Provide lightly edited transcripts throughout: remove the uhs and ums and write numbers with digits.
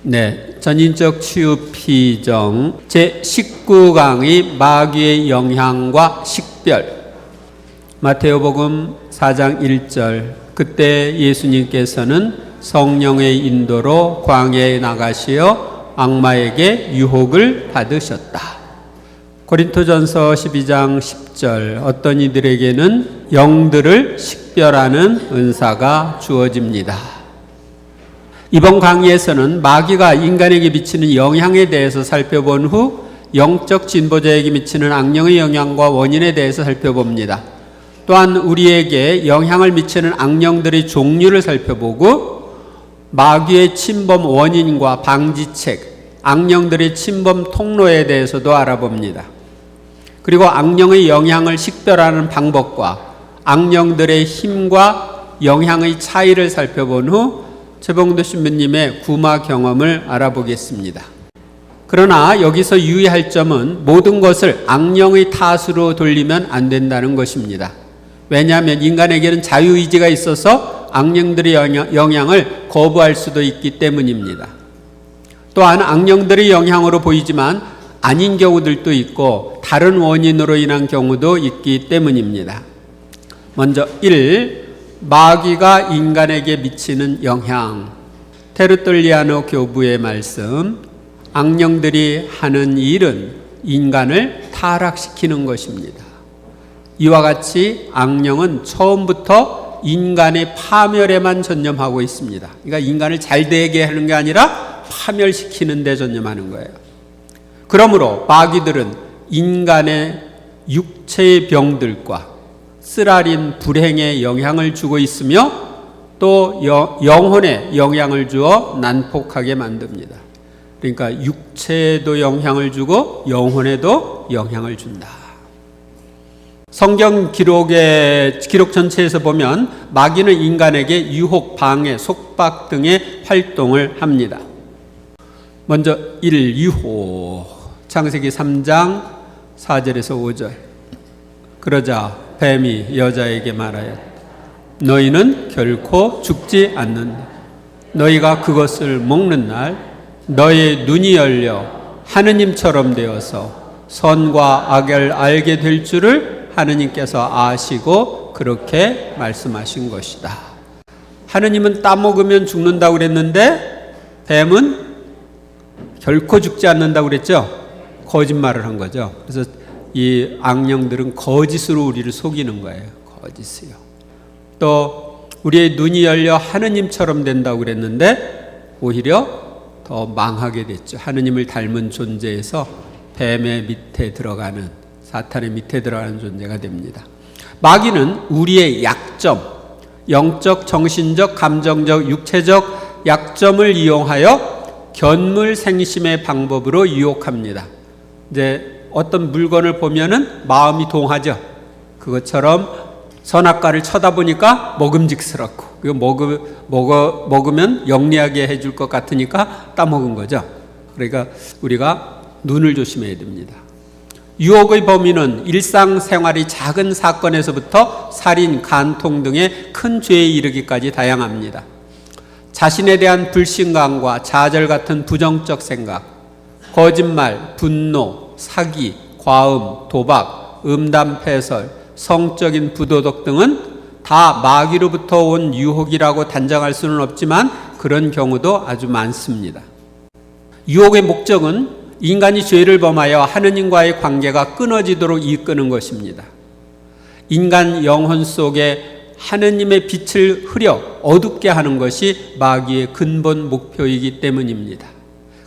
네, 전인적 치유 피정 제19강의 마귀의 영향과 식별. 마태오복음 4장 1절. 그때 예수님께서는 성령의 인도로 광야에 나가시어 악마에게 유혹을 받으셨다. 고린토전서 12장 10절. 어떤 이들에게는 영들을 식별하는 은사가 주어집니다. 이번 강의에서는 마귀가 인간에게 미치는 영향에 대해서 살펴본 후 영적 진보자에게 미치는 악령의 영향과 원인에 대해서 살펴봅니다. 또한 우리에게 영향을 미치는 악령들의 종류를 살펴보고 마귀의 침범 원인과 방지책, 악령들의 침범 통로에 대해서도 알아봅니다. 그리고 악령의 영향을 식별하는 방법과 악령들의 힘과 영향의 차이를 살펴본 후 최봉도 신부님의 구마 경험을 알아보겠습니다. 그러나 여기서 유의할 점은 모든 것을 악령의 탓으로 돌리면 안 된다는 것입니다. 왜냐하면 인간에게는 자유의지가 있어서 악령들의 영향을 거부할 수도 있기 때문입니다. 또한 악령들의 영향으로 보이지만 아닌 경우들도 있고 다른 원인으로 인한 경우도 있기 때문입니다. 먼저 1. 마귀가 인간에게 미치는 영향. 테르툴리아노 교부의 말씀. 악령들이 하는 일은 인간을 타락시키는 것입니다. 이와 같이 악령은 처음부터 인간의 파멸에만 전념하고 있습니다. 그러니까 인간을 잘 되게 하는 게 아니라 파멸시키는 데 전념하는 거예요. 그러므로 마귀들은 인간의 육체의 병들과 쓰라린 불행에 영향을 주고 있으며 또 영혼에 영향을 주어 난폭하게 만듭니다. 그러니까 육체에도 영향을 주고 영혼에도 영향을 준다. 성경 기록 전체에서 보면 마귀는 인간에게 유혹, 방해, 속박 등의 활동을 합니다. 먼저 1. 유혹. 창세기 3장 4절에서 5절. 그러자 뱀이 여자에게 말하였다. 너희는 결코 죽지 않는다. 너희가 그것을 먹는 날 너희의 눈이 열려 하느님처럼 되어서 선과 악을 알게 될 줄을 하느님께서 아시고 그렇게 말씀하신 것이다. 하느님은 따먹으면 죽는다고 그랬는데 뱀은 결코 죽지 않는다고 그랬죠? 거짓말을 한 거죠. 그래서 이 악령들은 거짓으로 우리를 속이는 거예요. 거짓이요. 또 우리의 눈이 열려 하느님처럼 된다고 그랬는데 오히려 더 망하게 됐죠. 하느님을 닮은 존재에서 뱀의 밑에 들어가는, 사탄의 밑에 들어가는 존재가 됩니다. 마귀는 우리의 약점, 영적, 정신적, 감정적, 육체적 약점을 이용하여 견물생심의 방법으로 유혹합니다. 이제 어떤 물건을 보면은 마음이 동하죠. 그것처럼 선악과를 쳐다보니까 먹음직스럽고, 그거 먹으면 영리하게 해줄 것 같으니까 따먹은 거죠. 그러니까 우리가 눈을 조심해야 됩니다. 유혹의 범위는 일상생활의 작은 사건에서부터 살인, 간통 등의 큰 죄에 이르기까지 다양합니다. 자신에 대한 불신감과 좌절 같은 부정적 생각, 거짓말, 분노, 사기, 과음, 도박, 음담패설, 성적인 부도덕 등은 다 마귀로부터 온 유혹이라고 단정할 수는 없지만 그런 경우도 아주 많습니다. 유혹의 목적은 인간이 죄를 범하여 하느님과의 관계가 끊어지도록 이끄는 것입니다. 인간 영혼 속에 하느님의 빛을 흐려 어둡게 하는 것이 마귀의 근본 목표이기 때문입니다.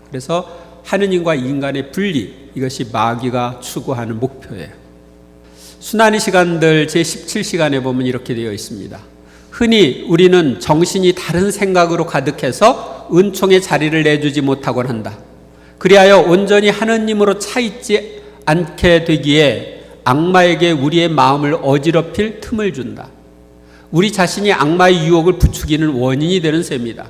그래서 하느님과 인간의 분리, 이것이 마귀가 추구하는 목표예요. 순환의 시간들 제17시간에 보면 이렇게 되어 있습니다. 흔히 우리는 정신이 다른 생각으로 가득해서 은총의 자리를 내주지 못하곤 한다. 그리하여 온전히 하느님으로 차있지 않게 되기에 악마에게 우리의 마음을 어지럽힐 틈을 준다. 우리 자신이 악마의 유혹을 부추기는 원인이 되는 셈이다.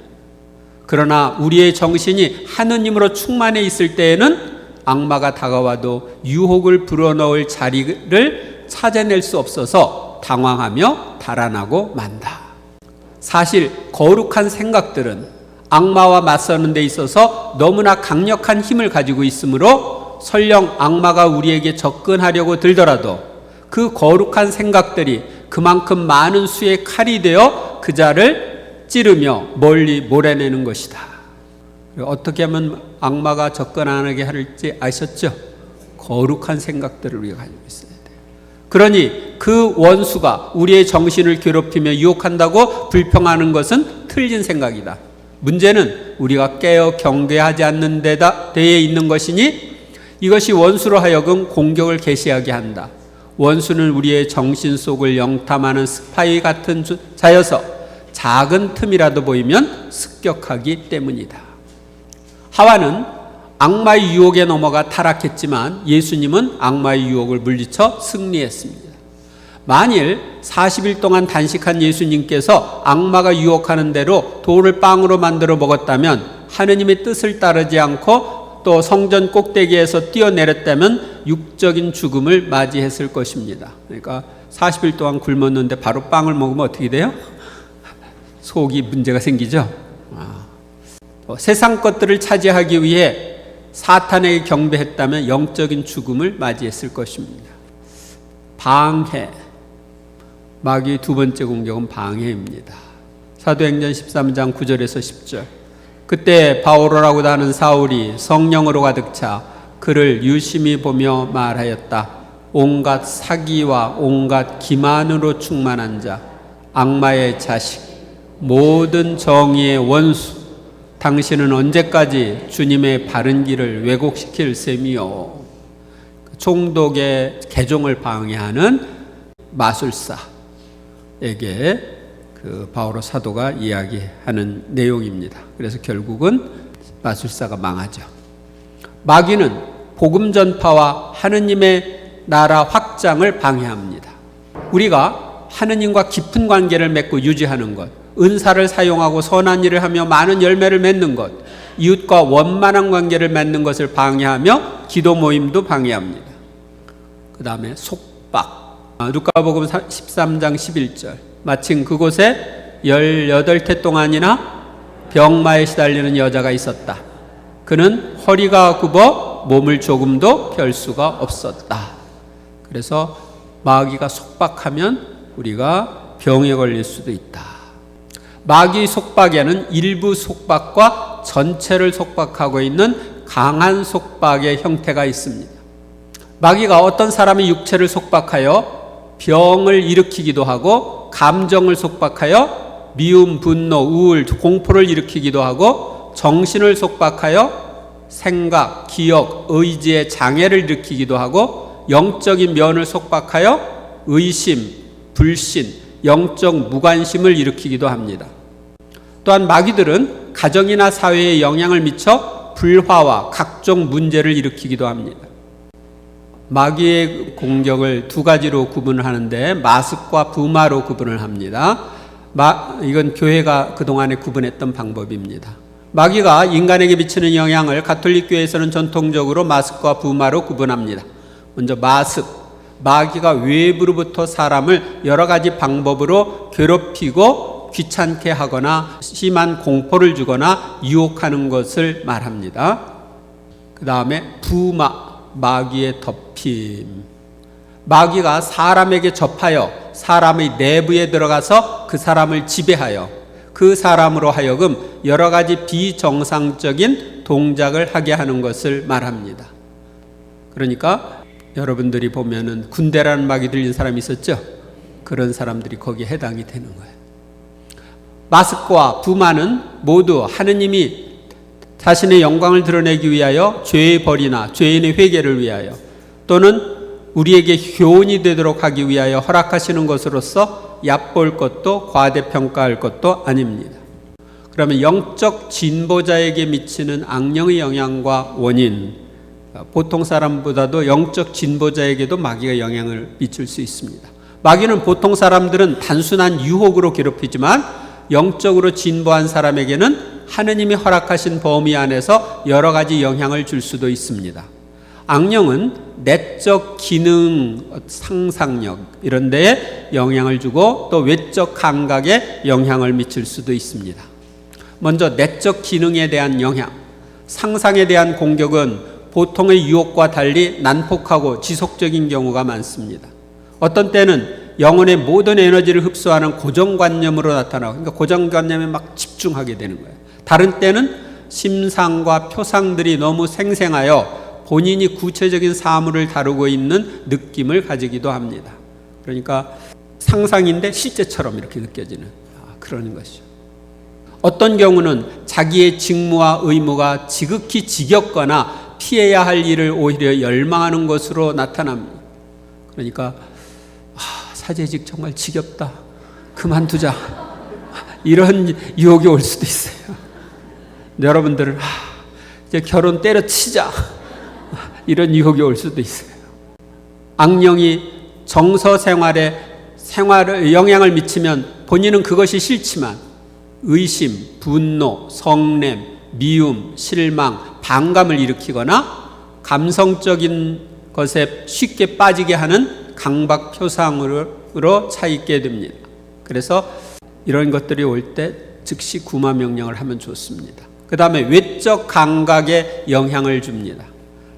그러나 우리의 정신이 하느님으로 충만해 있을 때에는 악마가 다가와도 유혹을 불어넣을 자리를 찾아낼 수 없어서 당황하며 달아나고 만다. 사실 거룩한 생각들은 악마와 맞서는 데 있어서 너무나 강력한 힘을 가지고 있으므로 설령 악마가 우리에게 접근하려고 들더라도 그 거룩한 생각들이 그만큼 많은 수의 칼이 되어 그 자를 찌르며 멀리 몰아내는 것이다. 어떻게 하면 악마가 접근 안 하게 할지 아셨죠? 거룩한 생각들을 우리가 가지고 있어야 돼요. 그러니 그 원수가 우리의 정신을 괴롭히며 유혹한다고 불평하는 것은 틀린 생각이다. 문제는 우리가 깨어 경계하지 않는 데에 있는 것이니 이것이 원수로 하여금 공격을 개시하게 한다. 원수는 우리의 정신 속을 영탐하는 스파이 같은 자여서 작은 틈이라도 보이면 습격하기 때문이다. 하와는 악마의 유혹에 넘어가 타락했지만 예수님은 악마의 유혹을 물리쳐 승리했습니다. 만일 40일 동안 단식한 예수님께서 악마가 유혹하는 대로 돌을 빵으로 만들어 먹었다면, 하느님의 뜻을 따르지 않고 또 성전 꼭대기에서 뛰어내렸다면 육적인 죽음을 맞이했을 것입니다. 그러니까 40일 동안 굶었는데 바로 빵을 먹으면 어떻게 돼요? 속이 문제가 생기죠. 세상 것들을 차지하기 위해 사탄에게 경배했다면 영적인 죽음을 맞이했을 것입니다. 방해. 마귀의 두 번째 공격은 방해입니다. 사도행전 13장 9절에서 10절. 그때 바오로라고 하는 사울이 성령으로 가득 차 그를 유심히 보며 말하였다. 온갖 사기와 온갖 기만으로 충만한 자, 악마의 자식, 모든 정의의 원수, 당신은 언제까지 주님의 바른 길을 왜곡시킬 셈이요. 총독의 개종을 방해하는 마술사에게 그 바오로 사도가 이야기하는 내용입니다. 그래서 결국은 마술사가 망하죠. 마귀는 복음 전파와 하느님의 나라 확장을 방해합니다. 우리가 하느님과 깊은 관계를 맺고 유지하는 것, 은사를 사용하고 선한 일을 하며 많은 열매를 맺는 것, 이웃과 원만한 관계를 맺는 것을 방해하며 기도 모임도 방해합니다. 그 다음에 속박. 누가복음 13장 11절. 마침 그곳에 18태 동안이나 병마에 시달리는 여자가 있었다. 그는 허리가 굽어 몸을 조금도 펼 수가 없었다. 그래서 마귀가 속박하면 우리가 병에 걸릴 수도 있다. 마귀 속박에는 일부 속박과 전체를 속박하고 있는 강한 속박의 형태가 있습니다. 마귀가 어떤 사람의 육체를 속박하여 병을 일으키기도 하고, 감정을 속박하여 미움, 분노, 우울, 공포를 일으키기도 하고, 정신을 속박하여 생각, 기억, 의지의 장애를 일으키기도 하고, 영적인 면을 속박하여 의심, 불신, 영적 무관심을 일으키기도 합니다. 또한 마귀들은 가정이나 사회에 영향을 미쳐 불화와 각종 문제를 일으키기도 합니다. 마귀의 공격을 두 가지로 구분을 하는데 마습과 부마로 구분을 합니다. 이건 교회가 그동안에 구분했던 방법입니다. 마귀가 인간에게 미치는 영향을 가톨릭 교회에서는 전통적으로 마습과 부마로 구분합니다. 먼저 마습. 마귀가 외부로부터 사람을 여러 가지 방법으로 괴롭히고 귀찮게 하거나 심한 공포를 주거나 유혹하는 것을 말합니다. 그 다음에 부마. 마귀의 덮임. 마귀가 사람에게 접하여 사람의 내부에 들어가서 그 사람을 지배하여 그 사람으로 하여금 여러 가지 비정상적인 동작을 하게 하는 것을 말합니다. 그러니까 여러분들이 보면은 군대라는 막이 들린 사람이 있었죠? 그런 사람들이 거기에 해당이 되는 거예요. 마습과 부마는 모두 하느님이 자신의 영광을 드러내기 위하여 죄의 벌이나 죄인의 회개를 위하여 또는 우리에게 교훈이 되도록 하기 위하여 허락하시는 것으로서 얕볼 것도 과대평가할 것도 아닙니다. 그러면 영적 진보자에게 미치는 악령의 영향과 원인, 보통 사람보다도 영적 진보자에게도 마귀가 영향을 미칠 수 있습니다. 마귀는 보통 사람들은 단순한 유혹으로 괴롭히지만 영적으로 진보한 사람에게는 하느님이 허락하신 범위 안에서 여러 가지 영향을 줄 수도 있습니다. 악령은 내적 기능, 상상력 이런 데에 영향을 주고 또 외적 감각에 영향을 미칠 수도 있습니다. 먼저 내적 기능에 대한 영향, 상상에 대한 공격은 보통의 유혹과 달리 난폭하고 지속적인 경우가 많습니다. 어떤 때는 영혼의 모든 에너지를 흡수하는 고정관념으로 나타나고, 그러니까 고정관념에 막 집중하게 되는 거예요. 다른 때는 심상과 표상들이 너무 생생하여 본인이 구체적인 사물을 다루고 있는 느낌을 가지기도 합니다. 그러니까 상상인데 실제처럼 이렇게 느껴지는 그런 것이죠. 어떤 경우는 자기의 직무와 의무가 지극히 지겹거나 피해야 할 일을 오히려 열망하는 것으로 나타납니다. 그러니까 사제직 정말 지겹다, 그만두자, 이런 유혹이 올 수도 있어요. 여러분들은 이제 결혼 때려치자, 이런 유혹이 올 수도 있어요. 악령이 정서 생활에 영향을 미치면 본인은 그것이 싫지만 의심, 분노, 성냄, 미움, 실망, 반감을 일으키거나 감성적인 것에 쉽게 빠지게 하는 강박 표상으로 차있게 됩니다. 그래서 이런 것들이 올 때 즉시 구마 명령을 하면 좋습니다. 그 다음에 외적 감각에 영향을 줍니다.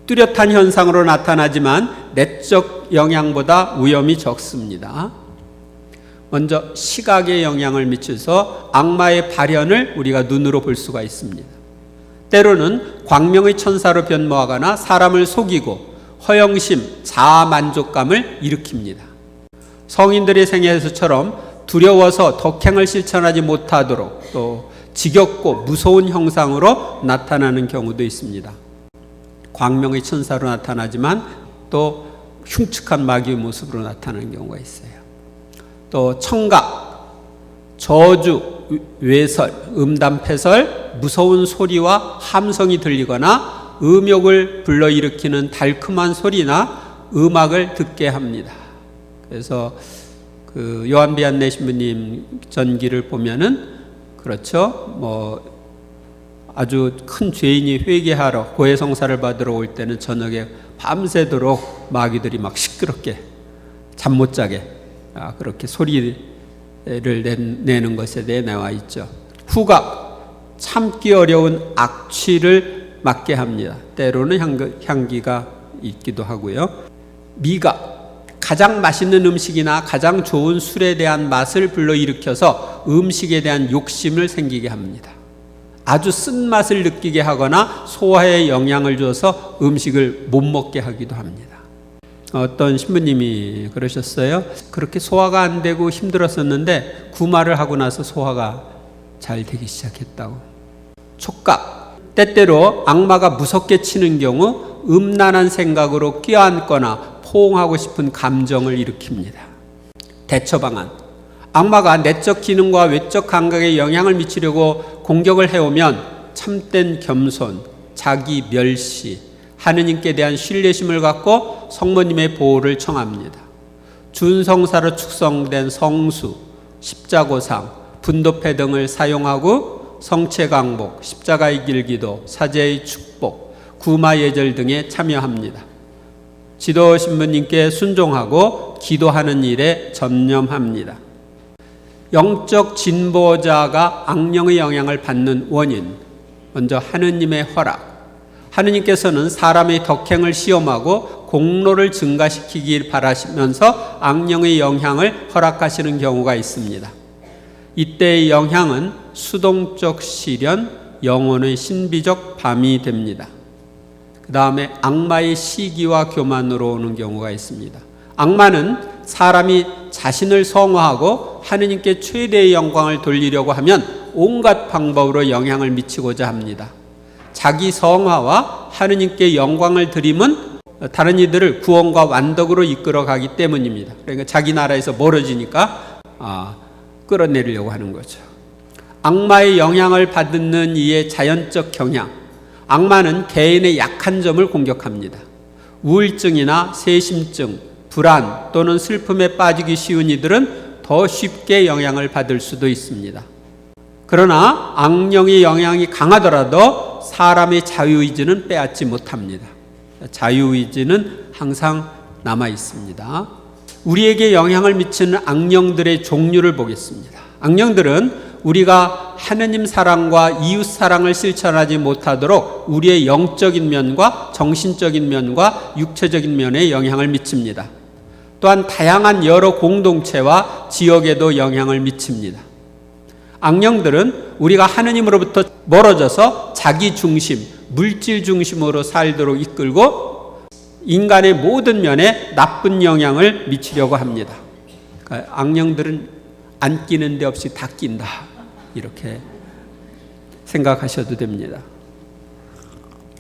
뚜렷한 현상으로 나타나지만 내적 영향보다 위험이 적습니다. 먼저 시각에 영향을 미쳐서 악마의 발현을 우리가 눈으로 볼 수가 있습니다. 때로는 광명의 천사로 변모하거나 사람을 속이고 허영심, 자아만족감을 일으킵니다. 성인들의 생애에서처럼 두려워서 덕행을 실천하지 못하도록 또 지겹고 무서운 형상으로 나타나는 경우도 있습니다. 광명의 천사로 나타나지만 또 흉측한 마귀의 모습으로 나타나는 경우가 있어요. 또 청각, 저주, 외설, 음담패설, 무서운 소리와 함성이 들리거나 음욕을 불러일으키는 달콤한 소리나 음악을 듣게 합니다. 그래서 그 요한비안내 신부님 전기를 보면은 그렇죠. 아주 큰 죄인이 회개하러 고해성사를 받으러 올 때는 저녁에 밤새도록 마귀들이 막 시끄럽게 잠 못 자게 그렇게 소리를 내는 것에 대해 나와 있죠. 후각, 참기 어려운 악취를 맡게 합니다. 때로는 향기가 있기도 하고요. 미각, 가장 맛있는 음식이나 가장 좋은 술에 대한 맛을 불러일으켜서 음식에 대한 욕심을 생기게 합니다. 아주 쓴맛을 느끼게 하거나 소화에 영향을 줘서 음식을 못 먹게 하기도 합니다. 어떤 신부님이 그러셨어요. 그렇게 소화가 안 되고 힘들었었는데 구마를 하고 나서 소화가 잘 되기 시작했다고. 촉각, 때때로 악마가 무섭게 치는 경우 음란한 생각으로 껴안거나 포옹하고 싶은 감정을 일으킵니다. 대처 방안, 악마가 내적 기능과 외적 감각에 영향을 미치려고 공격을 해오면 참된 겸손, 자기 멸시, 하느님께 대한 신뢰심을 갖고 성모님의 보호를 청합니다. 준성사로 축성된 성수, 십자고상, 분도패 등을 사용하고 성체강복, 십자가의 길기도, 사제의 축복, 구마예절 등에 참여합니다. 지도 신부님께 순종하고 기도하는 일에 전념합니다. 영적 진보자가 악령의 영향을 받는 원인, 먼저 하느님의 허락. 하느님께서는 사람의 덕행을 시험하고 공로를 증가시키길 바라시면서 악령의 영향을 허락하시는 경우가 있습니다. 이때의 영향은 수동적 시련, 영혼의 신비적 밤이 됩니다. 그 다음에 악마의 시기와 교만으로 오는 경우가 있습니다. 악마는 사람이 자신을 성화하고 하느님께 최대의 영광을 돌리려고 하면 온갖 방법으로 영향을 미치고자 합니다. 자기 성화와 하느님께 영광을 드림은 다른 이들을 구원과 완덕으로 이끌어가기 때문입니다. 그러니까 자기 나라에서 멀어지니까 끌어내리려고 하는 거죠. 악마의 영향을 받는 이의 자연적 경향, 악마는 개인의 약한 점을 공격합니다. 우울증이나 세심증, 불안 또는 슬픔에 빠지기 쉬운 이들은 더 쉽게 영향을 받을 수도 있습니다. 그러나 악령의 영향이 강하더라도 사람의 자유의지는 빼앗지 못합니다. 자유의지는 항상 남아 있습니다. 우리에게 영향을 미치는 악령들의 종류를 보겠습니다. 악령들은 우리가 하느님 사랑과 이웃 사랑을 실천하지 못하도록 우리의 영적인 면과 정신적인 면과 육체적인 면에 영향을 미칩니다. 또한 다양한 여러 공동체와 지역에도 영향을 미칩니다. 악령들은 우리가 하느님으로부터 멀어져서 자기 중심, 물질 중심으로 살도록 이끌고 인간의 모든 면에 나쁜 영향을 미치려고 합니다. 그러니까 악령들은 안 끼는 데 없이 다 낀다. 이렇게 생각하셔도 됩니다.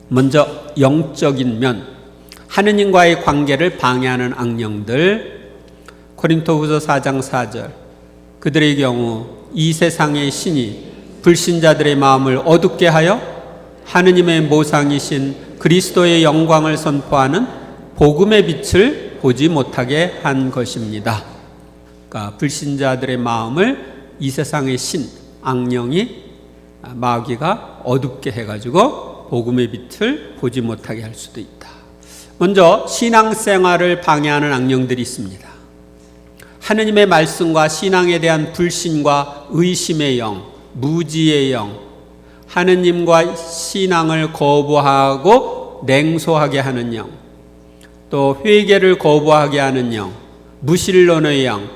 먼저 영적인 면, 하느님과의 관계를 방해하는 악령들. 고린토후서 4장 4절. 그들의 경우 이 세상의 신이 불신자들의 마음을 어둡게 하여 하느님의 모상이신 그리스도의 영광을 선포하는 복음의 빛을 보지 못하게 한 것입니다. 그러니까 불신자들의 마음을 이 세상의 신, 악령이, 마귀가 어둡게 해가지고 복음의 빛을 보지 못하게 할 수도 있다. 먼저 신앙생활을 방해하는 악령들이 있습니다. 하느님의 말씀과 신앙에 대한 불신과 의심의 영, 무지의 영, 하느님과 신앙을 거부하고 냉소하게 하는 영, 또 회개를 거부하게 하는 영, 무신론의 영,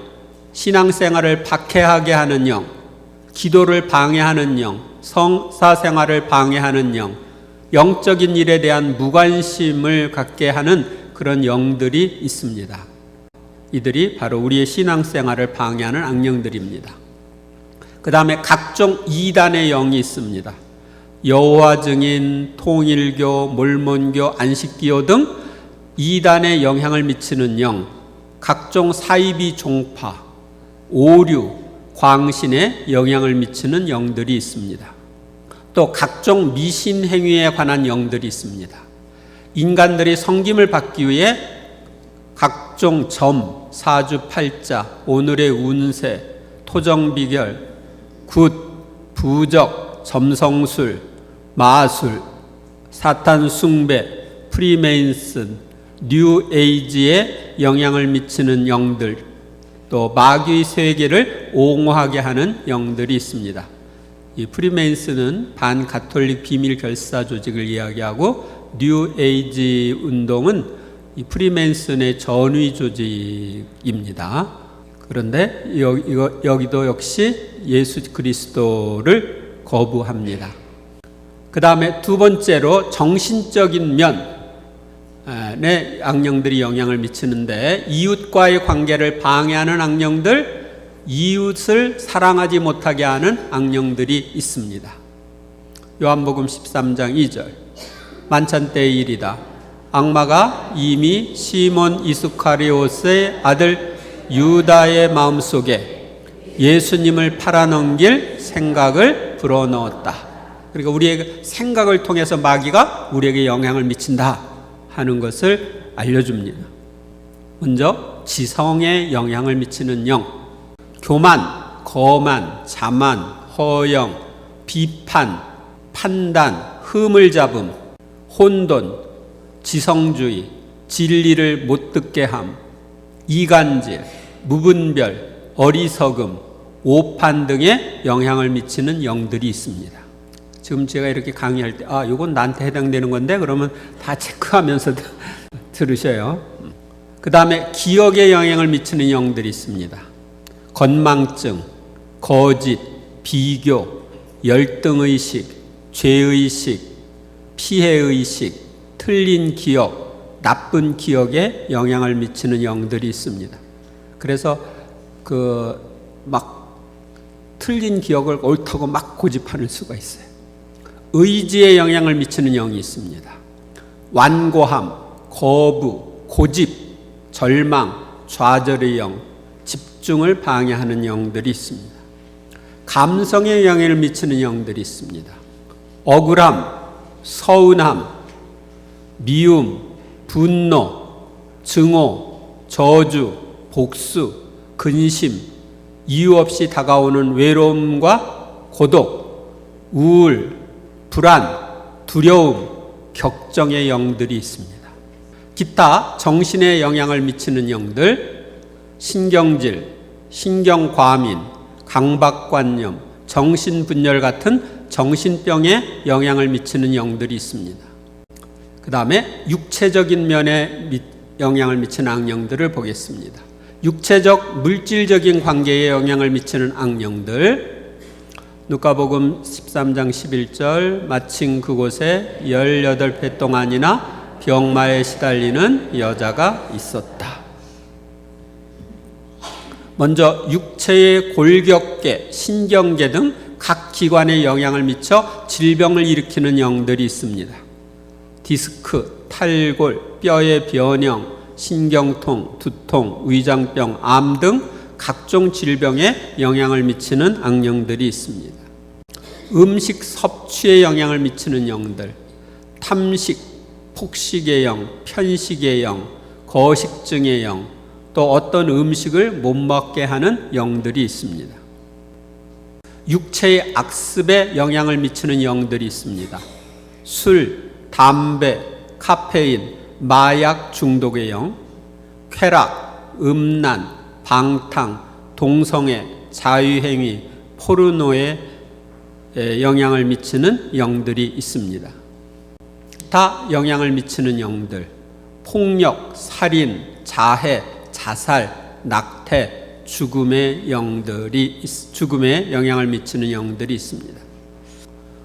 신앙생활을 박해하게 하는 영, 기도를 방해하는 영, 성사생활을 방해하는 영, 영적인 일에 대한 무관심을 갖게 하는 그런 영들이 있습니다. 이들이 바로 우리의 신앙생활을 방해하는 악령들입니다. 그 다음에 각종 이단의 영이 있습니다. 여호와 증인, 통일교, 몰몬교, 안식교 등 이단에 영향을 미치는 영, 각종 사이비 종파, 오류, 광신에 영향을 미치는 영들이 있습니다. 또 각종 미신 행위에 관한 영들이 있습니다. 인간들이 성김을 받기 위해 각종 점, 사주팔자, 오늘의 운세, 토정비결, 굿, 부적, 점성술, 마술, 사탄 숭배, 프리메이슨, 뉴에이지에 영향을 미치는 영들, 또 마귀 세계를 옹호하게 하는 영들이 있습니다. 이 프리메이슨은 반가톨릭 비밀 결사 조직을 이야기하고 뉴에이지 운동은 이 프리메이슨의 전위 조직입니다. 그런데 여기도 역시 예수 그리스도를 거부합니다. 그 다음에 두 번째로 정신적인 면에 악령들이 영향을 미치는데, 이웃과의 관계를 방해하는 악령들, 이웃을 사랑하지 못하게 하는 악령들이 있습니다. 요한복음 13장 2절. 만찬때의 일이다. 악마가 이미 시몬 이스카리옷의 아들 유다의 마음속에 예수님을 팔아넘길 생각을 불어넣었다. 그러니까 우리의 생각을 통해서 마귀가 우리에게 영향을 미친다 하는 것을 알려줍니다. 먼저 지성에 영향을 미치는 영, 교만, 거만, 자만, 허영, 비판, 판단, 흠을 잡음, 혼돈, 지성주의, 진리를 못 듣게 함, 이간질, 무분별, 어리석음, 오판 등에 영향을 미치는 영들이 있습니다. 지금 제가 이렇게 강의할 때 이건 나한테 해당되는 건데 그러면 다 체크하면서 들으셔요. 그 다음에 기억에 영향을 미치는 영들이 있습니다. 건망증, 거짓, 비교, 열등의식, 죄의식, 피해의식, 틀린 기억, 나쁜 기억에 영향을 미치는 영들이 있습니다. 그래서 막 틀린 기억을 옳다고 막 고집하는 수가 있어요. 의지에 영향을 미치는 영이 있습니다. 완고함, 거부, 고집, 절망, 좌절의 영, 집중을 방해하는 영들이 있습니다. 감성에 영향을 미치는 영들이 있습니다. 억울함, 서운함, 미움, 분노, 증오, 저주, 복수, 근심, 이유 없이 다가오는 외로움과 고독, 우울, 불안, 두려움, 격정의 영들이 있습니다. 기타 정신에 영향을 미치는 영들, 신경질, 신경과민, 강박관념, 정신분열 같은 정신병에 영향을 미치는 영들이 있습니다. 그 다음에 육체적인 면에 영향을 미치는 악령들을 보겠습니다. 육체적 물질적인 관계에 영향을 미치는 악령들, 누가복음 13장 11절, 마침 그곳에 18배 동안이나 병마에 시달리는 여자가 있었다. 먼저 육체의 골격계, 신경계 등 각 기관에 영향을 미쳐 질병을 일으키는 영들이 있습니다. 디스크, 탈골, 뼈의 변형, 신경통, 두통, 위장병, 암 등 각종 질병에 영향을 미치는 악령들이 있습니다. 음식 섭취에 영향을 미치는 영들, 탐식, 폭식의 영, 편식의 영, 거식증의 영, 또 어떤 음식을 못 먹게 하는 영들이 있습니다. 육체의 악습에 영향을 미치는 영들이 있습니다. 술, 담배, 카페인, 마약 중독의 영, 쾌락, 음란, 방탕, 동성애, 자유행위, 포르노에 영향을 미치는 영들이 있습니다. 다 영향을 미치는 영들, 폭력, 살인, 자해, 자살, 낙태, 죽음의 영향을 미치는 영들이 있습니다.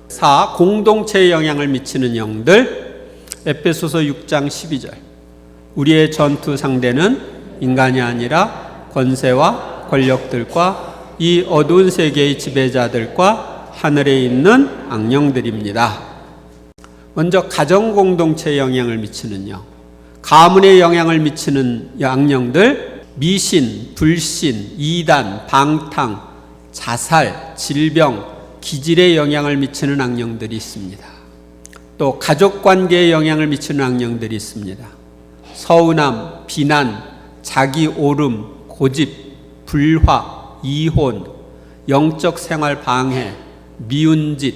4. 공동체에 영향을 미치는 영들, 에베소서 6장 12절. 우리의 전투 상대는 인간이 아니라 권세와 권력들과 이 어두운 세계의 지배자들과 하늘에 있는 악령들입니다. 먼저 가정 공동체에 영향을 미치는 영, 가문에 영향을 미치는 악령들, 미신, 불신, 이단, 방탕, 자살, 질병, 기질에 영향을 미치는 악령들이 있습니다. 또 가족관계에 영향을 미치는 악령들이 있습니다. 서운함, 비난, 자기 오름, 고집, 불화, 이혼, 영적 생활 방해, 미운 짓,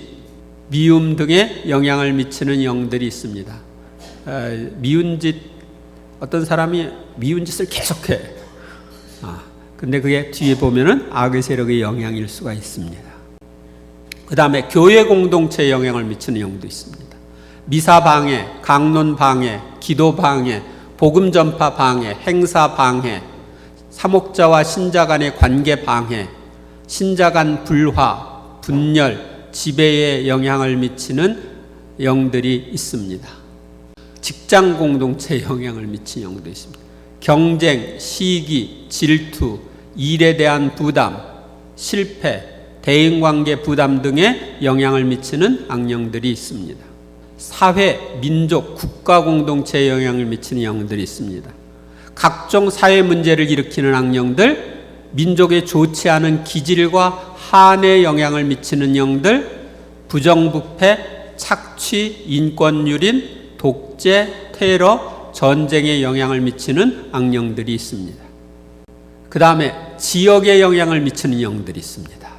미움 등에 영향을 미치는 영들이 있습니다. 미운 짓, 어떤 사람이 미운 짓을 계속해. 근데 그게 뒤에 보면은 악의 세력의 영향일 수가 있습니다. 그 다음에 교회 공동체에 영향을 미치는 영도 있습니다. 미사 방해, 강론 방해, 기도 방해, 복음 전파 방해, 행사 방해, 사목자와 신자 간의 관계 방해, 신자 간 불화, 분열, 지배에 영향을 미치는 영들이 있습니다. 직장 공동체에 영향을 미치는 영도 있습니다. 경쟁, 시기, 질투, 일에 대한 부담, 실패, 대인관계 부담 등에 영향을 미치는 악령들이 있습니다. 사회, 민족, 국가 공동체에 영향을 미치는 영들이 있습니다. 각종 사회 문제를 일으키는 악령들, 민족에 좋지 않은 기질과 한에 영향을 미치는 영들, 부정부패, 착취, 인권유린, 독재, 테러, 전쟁에 영향을 미치는 악령들이 있습니다. 그 다음에 지역에 영향을 미치는 영들이 있습니다.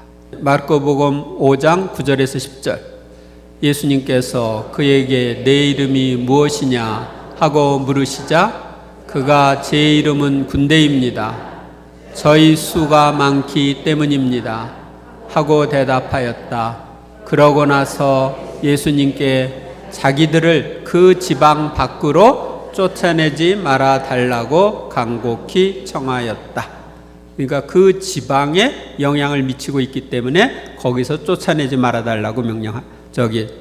마르코복음 5장 9절에서 10절. 예수님께서 그에게 내 이름이 무엇이냐 하고 물으시자 그가 제 이름은 군대입니다. 저희 수가 많기 때문입니다. 하고 대답하였다. 그러고 나서 예수님께 자기들을 그 지방 밖으로 쫓아내지 말아 달라고 간곡히 청하였다. 그러니까 그 지방에 영향을 미치고 있기 때문에 거기서 쫓아내지 말아 달라고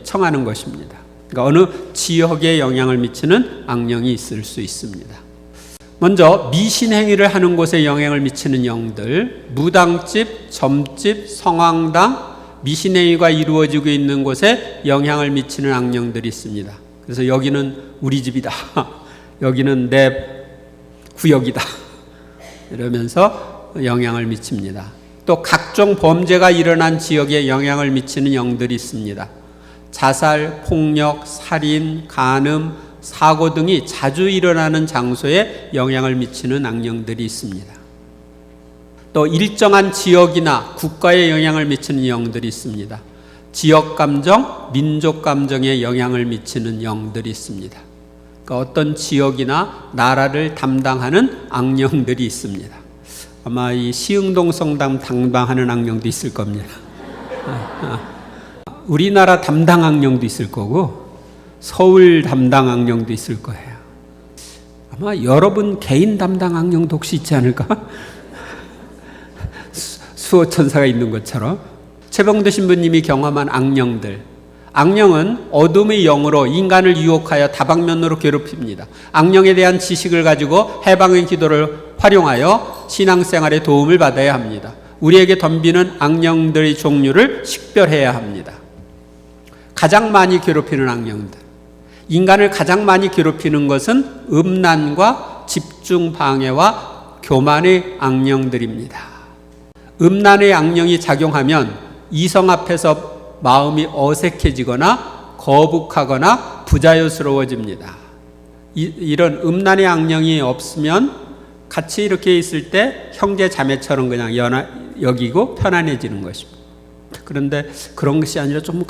청하는 것입니다. 그러니까 어느 지역에 영향을 미치는 악령이 있을 수 있습니다. 먼저 미신 행위를 하는 곳에 영향을 미치는 영들, 무당집, 점집, 성황당, 미신 행위가 이루어지고 있는 곳에 영향을 미치는 악령들이 있습니다. 그래서 여기는 우리 집이다. 여기는 내 구역이다. 이러면서 영향을 미칩니다. 또 각종 범죄가 일어난 지역에 영향을 미치는 영들이 있습니다. 자살, 폭력, 살인, 간음, 사고 등이 자주 일어나는 장소에 영향을 미치는 악령들이 있습니다. 또 일정한 지역이나 국가에 영향을 미치는 영들이 있습니다. 지역 감정, 민족 감정에 영향을 미치는 영들이 있습니다. 그러니까 어떤 지역이나 나라를 담당하는 악령들이 있습니다. 아마 이 시흥동 성당 담당하는 악령도 있을 겁니다. 우리나라 담당 악령도 있을 거고 서울 담당 악령도 있을 거예요. 아마 여러분 개인 담당 악령도 혹시 있지 않을까? 수호천사가 있는 것처럼. 최병도 신부님이 경험한 악령들. 악령은 어둠의 영으로 인간을 유혹하여 다방면으로 괴롭힙니다. 악령에 대한 지식을 가지고 해방의 기도를 활용하여 신앙생활에 도움을 받아야 합니다. 우리에게 덤비는 악령들의 종류를 식별해야 합니다. 가장 많이 괴롭히는 악령들. 인간을 가장 많이 괴롭히는 것은 음란과 집중 방해와 교만의 악령들입니다. 음란의 악령이 작용하면 이성 앞에서 마음이 어색해지거나 거북하거나 부자연스러워집니다. 이런 음란의 악령이 없으면 같이 이렇게 있을 때 형제 자매처럼 그냥 여기고 편안해지는 것입니다. 그런데 그런 것이 아니라 좀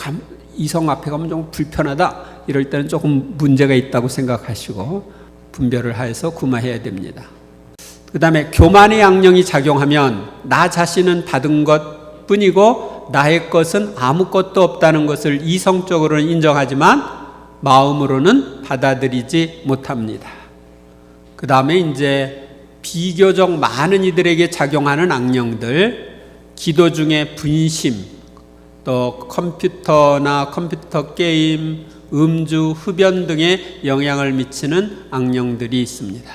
이성 앞에 가면 좀 불편하다 이럴 때는 조금 문제가 있다고 생각하시고 분별을 해서 구마해야 됩니다. 그 다음에 교만의 악령이 작용하면 나 자신은 받은 것 뿐이고 나의 것은 아무것도 없다는 것을 이성적으로는 인정하지만 마음으로는 받아들이지 못합니다. 그 다음에 이제 비교적 많은 이들에게 작용하는 악령들, 기도 중에 분심, 또 컴퓨터나 컴퓨터 게임, 음주, 흡연 등에 영향을 미치는 악령들이 있습니다.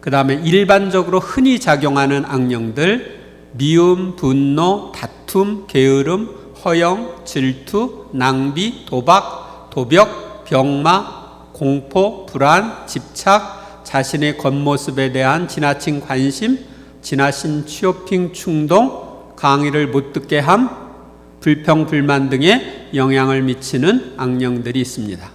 그 다음에 일반적으로 흔히 작용하는 악령들, 미움, 분노, 다툼, 게으름, 허영, 질투, 낭비, 도박, 도벽, 병마, 공포, 불안, 집착, 자신의 겉모습에 대한 지나친 관심, 지나친 쇼핑 충동, 강의를 못 듣게 함, 불평, 불만 등에 영향을 미치는 악령들이 있습니다.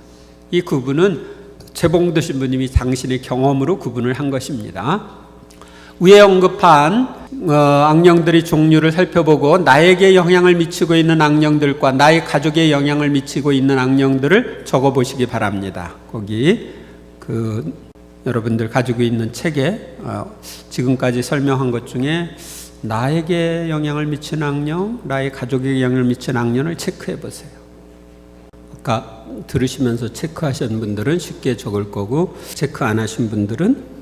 이 구분은 최봉도 신부님이 당신의 경험으로 구분을 한 것입니다. 위에 언급한 악령들의 종류를 살펴보고 나에게 영향을 미치고 있는 악령들과 나의 가족에 영향을 미치고 있는 악령들을 적어보시기 바랍니다. 거기 여러분들 가지고 있는 책에 지금까지 설명한 것 중에 나에게 영향을 미치는 악령, 나의 가족에게 영향을 미치는 악령을 체크해 보세요. 아까 들으시면서 체크하신 분들은 쉽게 적을 거고 체크 안 하신 분들은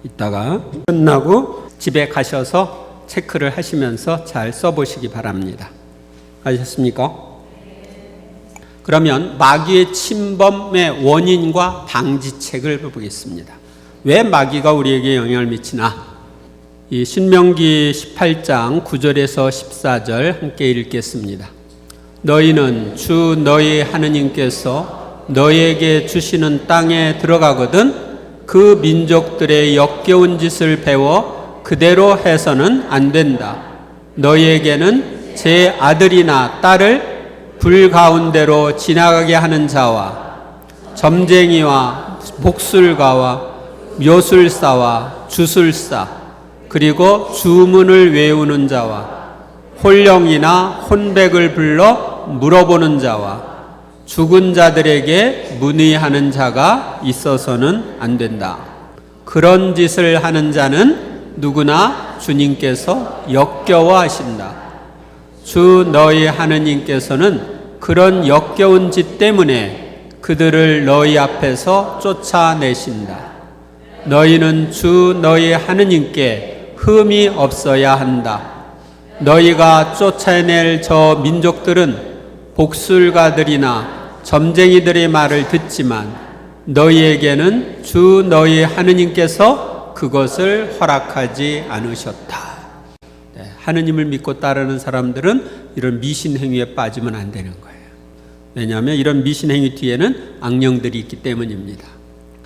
이따가 끝나고 집에 가셔서 체크를 하시면서 잘 써보시기 바랍니다. 아셨습니까? 그러면 마귀의 침범의 원인과 방지책을 보겠습니다. 왜 마귀가 우리에게 영향을 미치나? 이 신명기 18장 9절에서 14절 함께 읽겠습니다. 너희는 주 너희 하느님께서 너희에게 주시는 땅에 들어가거든 그 민족들의 역겨운 짓을 배워 그대로 해서는 안 된다. 너희에게는 제 아들이나 딸을 불 가운데로 지나가게 하는 자와 점쟁이와 복술가와 묘술사와 주술사 그리고 주문을 외우는 자와 홀령이나 혼백을 불러 물어보는 자와 죽은 자들에게 문의하는 자가 있어서는 안 된다. 그런 짓을 하는 자는 누구나 주님께서 역겨워하신다. 주 너희 하느님께서는 그런 역겨운 짓 때문에 그들을 너희 앞에서 쫓아내신다. 너희는 주 너희 하느님께 흠이 없어야 한다. 너희가 쫓아낼 저 민족들은 복술가들이나 점쟁이들의 말을 듣지만 너희에게는 주 너희 하느님께서 그것을 허락하지 않으셨다. 네, 하느님을 믿고 따르는 사람들은 이런 미신 행위에 빠지면 안 되는 거예요. 왜냐하면 이런 미신 행위 뒤에는 악령들이 있기 때문입니다.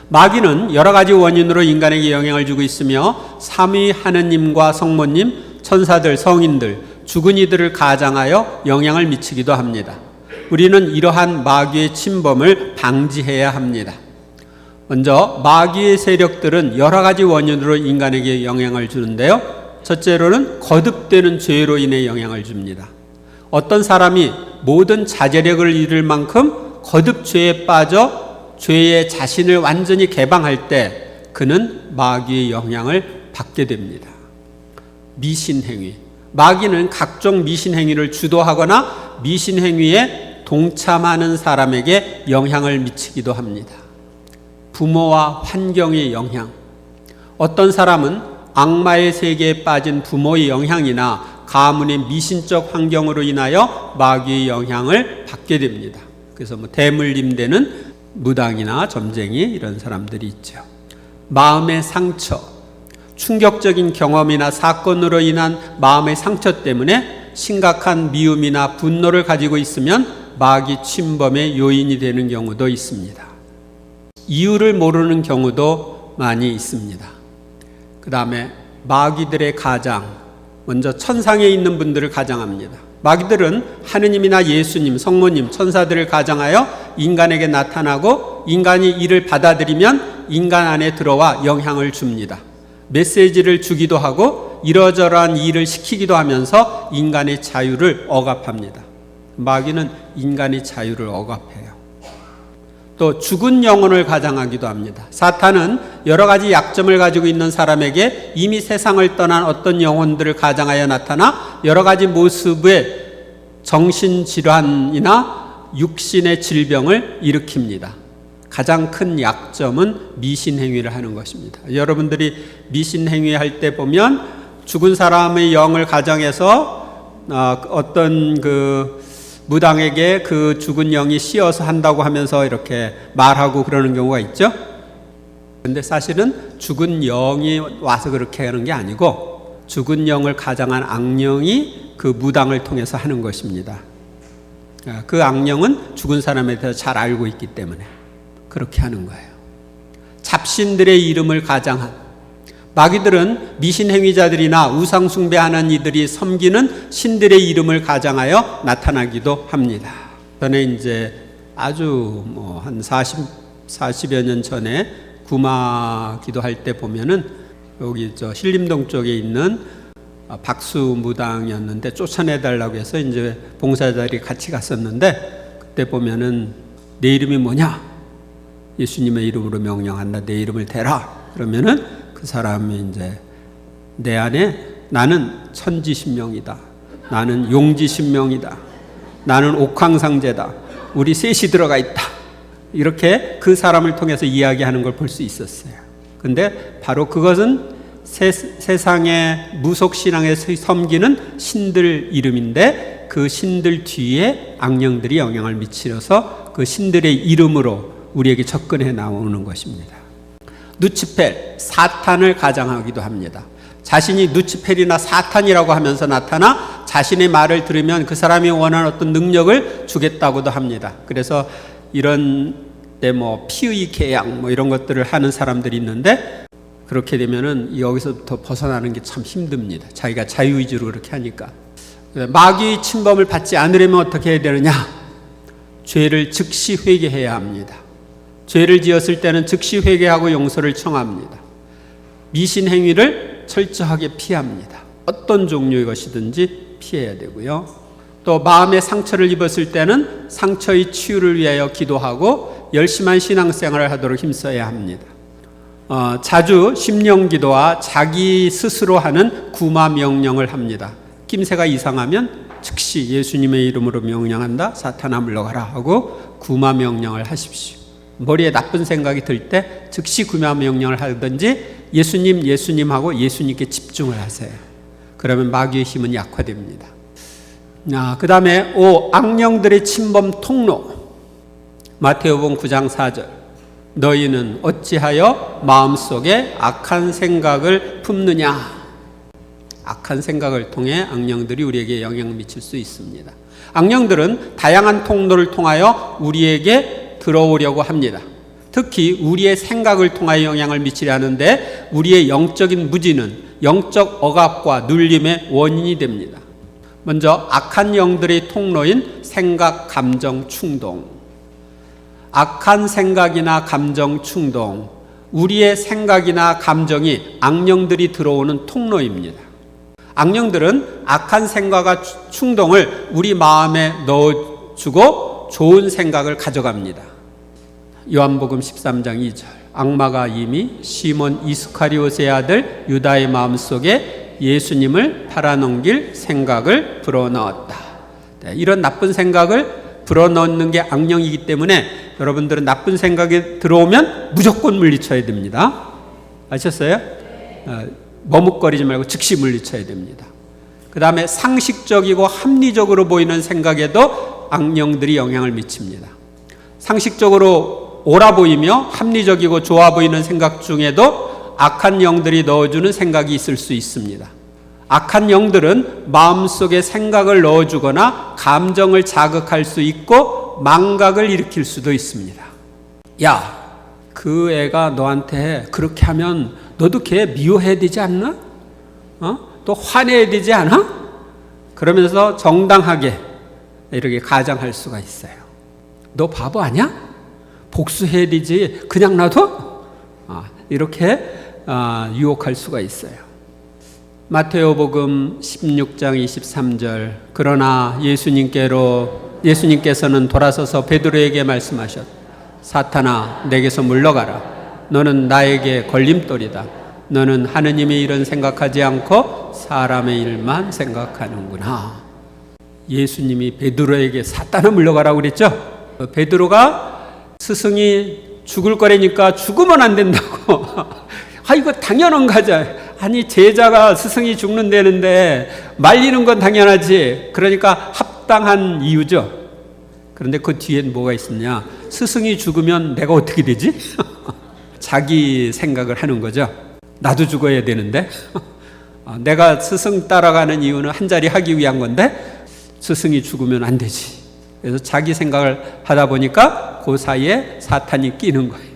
마귀는 여러 가지 원인으로 인간에게 영향을 주고 있으며 삼위 하느님과 성모님, 천사들, 성인들, 죽은 이들을 가장하여 영향을 미치기도 합니다. 우리는 이러한 마귀의 침범을 방지해야 합니다. 먼저 마귀의 세력들은 여러 가지 원인으로 인간에게 영향을 주는데요. 첫째로는 거듭되는 죄로 인해 영향을 줍니다. 어떤 사람이 모든 자제력을 잃을 만큼 거듭 죄에 빠져 죄의 자신을 완전히 개방할 때 그는 마귀의 영향을 받게 됩니다. 미신행위, 마귀는 각종 미신 행위를 주도하거나 미신 행위에 동참하는 사람에게 영향을 미치기도 합니다. 부모와 환경의 영향. 어떤 사람은 악마의 세계에 빠진 부모의 영향이나 가문의 미신적 환경으로 인하여 마귀의 영향을 받게 됩니다. 그래서 대물림되는 무당이나 점쟁이 이런 사람들이 있죠. 마음의 상처, 충격적인 경험이나 사건으로 인한 마음의 상처 때문에 심각한 미움이나 분노를 가지고 있으면 마귀 침범의 요인이 되는 경우도 있습니다. 이유를 모르는 경우도 많이 있습니다. 그 다음에 마귀들의 가장, 먼저 천상에 있는 분들을 가장합니다. 마귀들은 하느님이나 예수님, 성모님, 천사들을 가장하여 인간에게 나타나고 인간이 이를 받아들이면 인간 안에 들어와 영향을 줍니다. 메시지를 주기도 하고 이러저러한 일을 시키기도 하면서 인간의 자유를 억압합니다. 마귀는 인간의 자유를 억압해요. 또 죽은 영혼을 가장하기도 합니다. 사탄은 여러 가지 약점을 가지고 있는 사람에게 이미 세상을 떠난 어떤 영혼들을 가장하여 나타나 여러 가지 모습의 정신질환이나 육신의 질병을 일으킵니다. 가장 큰 약점은 미신행위를 하는 것입니다. 여러분들이 미신행위 할 때 보면 죽은 사람의 영을 가장해서 어떤 무당에게 그 죽은 영이 씌어서 한다고 하면서 이렇게 말하고 그러는 경우가 있죠. 근데 사실은 죽은 영이 와서 그렇게 하는 게 아니고 죽은 영을 가장한 악령이 그 무당을 통해서 하는 것입니다. 그 악령은 죽은 사람에 대해서 잘 알고 있기 때문에 그렇게 하는 거예요. 잡신들의 이름을 가장한 마귀들은 미신행위자들이나 우상숭배하는 이들이 섬기는 신들의 이름을 가장하여 나타나기도 합니다. 전에 이제 아주 한 40여 년 전에 구마 기도할 때 보면은 여기 신림동 쪽에 있는 박수 무당이었는데 쫓아내달라고 해서 이제 봉사자들이 같이 갔었는데 그때 보면은 내 이름이 뭐냐? 예수님의 이름으로 명령한다. 내 이름을 대라. 그러면은 그 사람이 이제 내 안에 나는 천지신명이다. 나는 용지신명이다. 나는 옥황상제다. 우리 셋이 들어가 있다. 이렇게 그 사람을 통해서 이야기하는 걸 볼 수 있었어요. 근데 바로 그것은 세상의 무속신앙에 섬기는 신들 이름인데 그 신들 뒤에 악령들이 영향을 미치어서 그 신들의 이름으로 우리에게 접근해 나오는 것입니다. 누치펠, 사탄을 가장하기도 합니다. 자신이 누치펠이나 사탄이라고 하면서 나타나 자신의 말을 들으면 그 사람이 원하는 어떤 능력을 주겠다고도 합니다. 그래서 이런 때 피의 계약 이런 것들을 하는 사람들이 있는데 그렇게 되면은 여기서부터 벗어나는 게 참 힘듭니다. 자기가 자유의지로 그렇게 하니까. 마귀의 침범을 받지 않으려면 어떻게 해야 되느냐? 죄를 즉시 회개해야 합니다. 죄를 지었을 때는 즉시 회개하고 용서를 청합니다. 미신 행위를 철저하게 피합니다. 어떤 종류의 것이든지 피해야 되고요. 또 마음의 상처를 입었을 때는 상처의 치유를 위하여 기도하고 열심한 신앙생활을 하도록 힘써야 합니다. 자주 심령기도와 자기 스스로 하는 구마 명령을 합니다. 낌새가 이상하면 즉시 예수님의 이름으로 명령한다. 사탄아 물러가라 하고 구마 명령을 하십시오. 머리에 나쁜 생각이 들 때 즉시 구마 명령을 하든지 예수님 하고 예수님께 집중을 하세요. 그러면 마귀의 힘은 약화됩니다. 그 다음에 악령들의 침범 통로. 마태복음 9장 4절. 너희는 어찌하여 마음속에 악한 생각을 품느냐. 악한 생각을 통해 악령들이 우리에게 영향을 미칠 수 있습니다. 악령들은 다양한 통로를 통하여 우리에게 들어오려고 합니다. 특히 우리의 생각을 통하여 영향을 미치려 하는데 우리의 영적인 무지는 영적 억압과 눌림의 원인이 됩니다. 먼저 악한 영들의 통로인 생각, 감정, 충동. 악한 생각이나 감정, 충동. 우리의 생각이나 감정이 악령들이 들어오는 통로입니다. 악령들은 악한 생각과 충동을 우리 마음에 넣어주고 좋은 생각을 가져갑니다. 요한복음 13장 2절. 악마가 이미 시몬 이스카리옷의 아들 유다의 마음속에 예수님을 팔아넘길 생각을 불어넣었다. 네, 이런 나쁜 생각을 불어넣는 게 악령이기 때문에 여러분들은 나쁜 생각이 들어오면 무조건 물리쳐야 됩니다. 아셨어요? 머뭇거리지 말고 즉시 물리쳐야 됩니다. 그 다음에 상식적이고 합리적으로 보이는 생각에도 악령들이 영향을 미칩니다. 상식적으로 옳아 보이며 합리적이고 좋아 보이는 생각 중에도 악한 영들이 넣어주는 생각이 있을 수 있습니다. 악한 영들은 마음속에 생각을 넣어주거나 감정을 자극할 수 있고 망각을 일으킬 수도 있습니다. 야, 그 애가 너한테 그렇게 하면 너도 걔 미워해야 되지 않나? 또 화내야 되지 않아? 그러면서 정당하게 이렇게 가장할 수가 있어요. 너 바보 아니야? 복수해야 되지 그냥 놔둬? 이렇게 유혹할 수가 있어요. 마테오복음 16장 23절. 그러나 예수님께서는 돌아서서 베드로에게 말씀하셨다. 사탄아, 내게서 물러가라. 너는 나에게 걸림돌이다. 너는 하느님의 일은 생각하지 않고 사람의 일만 생각하는구나. 예수님이 베드로에게 사탄아 물러가라고 그랬죠? 베드로가 스승이 죽을 거라니까 죽으면 안 된다고. 이거 당연한 거죠. 아니, 제자가 스승이 죽는다는데 말리는 건 당연하지. 그러니까 합당한 이유죠. 그런데 그 뒤엔 뭐가 있었냐? 스승이 죽으면 내가 어떻게 되지? 자기 생각을 하는 거죠. 나도 죽어야 되는데 내가 스승 따라가는 이유는 한 자리 하기 위한 건데 스승이 죽으면 안 되지. 그래서 자기 생각을 하다 보니까 그 사이에 사탄이 끼는 거예요.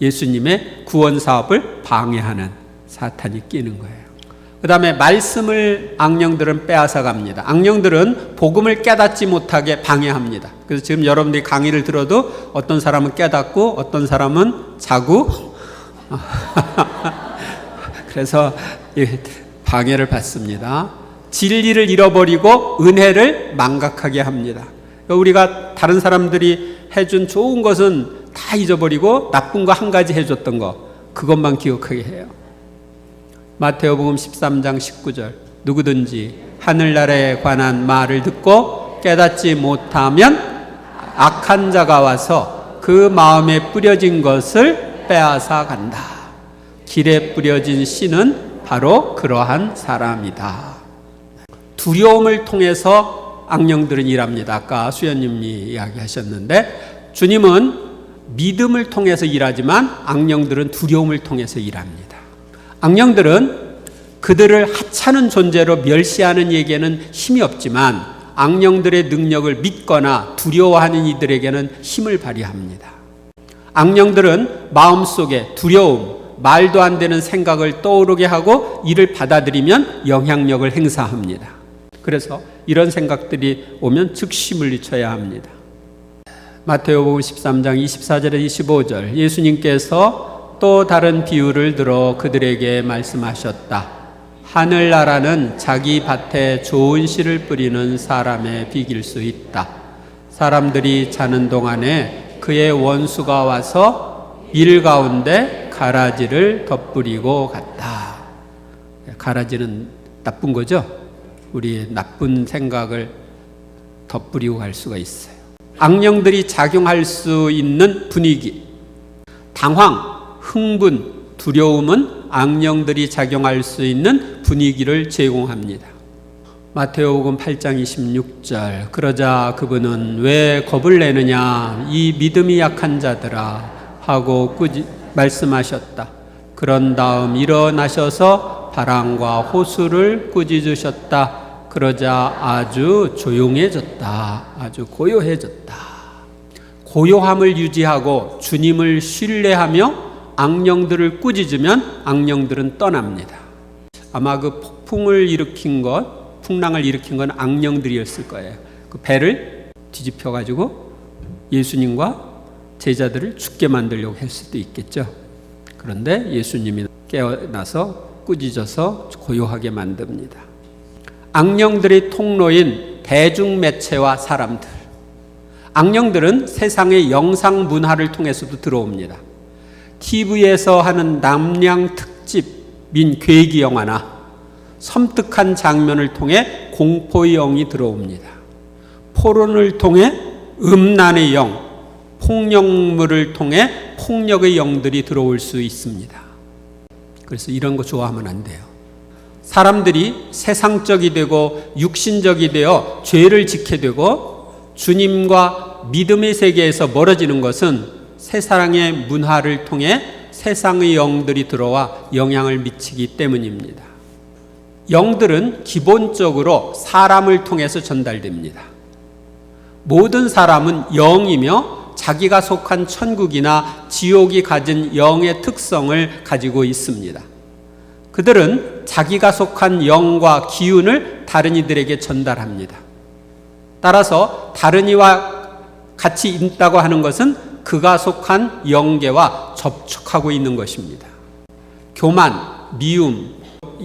예수님의 구원 사업을 방해하는 사탄이 끼는 거예요. 그 다음에 말씀을 악령들은 빼앗아 갑니다. 악령들은 복음을 깨닫지 못하게 방해합니다. 그래서 지금 여러분들이 강의를 들어도 어떤 사람은 깨닫고 어떤 사람은 자고 그래서 방해를 받습니다. 진리를 잃어버리고 은혜를 망각하게 합니다. 우리가 다른 사람들이 해준 좋은 것은 다 잊어버리고 나쁜 거 한 가지 해줬던 거 그것만 기억하게 해요. 마테오복음 13장 19절. 누구든지 하늘나라에 관한 말을 듣고 깨닫지 못하면 악한 자가 와서 그 마음에 뿌려진 것을 빼앗아 간다. 길에 뿌려진 씨는 바로 그러한 사람이다. 두려움을 통해서 악령들은 일합니다. 아까 수연님이 이야기하셨는데 주님은 믿음을 통해서 일하지만 악령들은 두려움을 통해서 일합니다. 악령들은 그들을 하찮은 존재로 멸시하는 이에게는 힘이 없지만 악령들의 능력을 믿거나 두려워하는 이들에게는 힘을 발휘합니다. 악령들은 마음속에 두려움, 말도 안 되는 생각을 떠오르게 하고 이를 받아들이면 영향력을 행사합니다. 그래서 이런 생각들이 오면 즉시 물리쳐야 합니다. 마테오복음 13장 24절에 25절. 예수님께서 또 다른 비유를 들어 그들에게 말씀하셨다. 하늘나라는 자기 밭에 좋은 씨를 뿌리는 사람의 비길 수 있다. 사람들이 자는 동안에 그의 원수가 와서 일 가운데 가라지를 덧뿌리고 갔다. 가라지는 나쁜 거죠? 우리의 나쁜 생각을 덧뿌리고 갈 수가 있어요. 악령들이 작용할 수 있는 분위기, 당황, 흥분, 두려움은 악령들이 작용할 수 있는 분위기를 제공합니다. 마테오복음 8장 26절. 그러자 그분은 왜 겁을 내느냐 이 믿음이 약한 자들아 하고 말씀하셨다. 그런 다음 일어나셔서 바람과 호수를 꾸짖으셨다. 그러자 아주 조용해졌다. 아주 고요해졌다. 고요함을 유지하고 주님을 신뢰하며 악령들을 꾸짖으면 악령들은 떠납니다. 아마 그 폭풍을 일으킨 것, 풍랑을 일으킨 건 악령들이었을 거예요. 그 배를 뒤집혀 가지고 예수님과 제자들을 죽게 만들려고 했을 수도 있겠죠. 그런데 예수님이 깨어나서 꾸짖어서 고요하게 만듭니다. 악령들의 통로인 대중매체와 사람들. 악령들은 세상의 영상 문화를 통해서도 들어옵니다. TV에서 하는 남양 특집 민 괴기 영화나 섬뜩한 장면을 통해 공포의 영이 들어옵니다. 포론을 통해 음란의 영, 폭력물을 통해 폭력의 영들이 들어올 수 있습니다. 그래서 이런 거 좋아하면 안 돼요. 사람들이 세상적이 되고 육신적이 되어 죄를 짓게 되고 주님과 믿음의 세계에서 멀어지는 것은 세상의 문화를 통해 세상의 영들이 들어와 영향을 미치기 때문입니다. 영들은 기본적으로 사람을 통해서 전달됩니다. 모든 사람은 영이며 자기가 속한 천국이나 지옥이 가진 영의 특성을 가지고 있습니다. 그들은 자기가 속한 영과 기운을 다른 이들에게 전달합니다. 따라서 다른 이와 같이 있다고 하는 것은 그가 속한 영계와 접촉하고 있는 것입니다. 교만, 미움,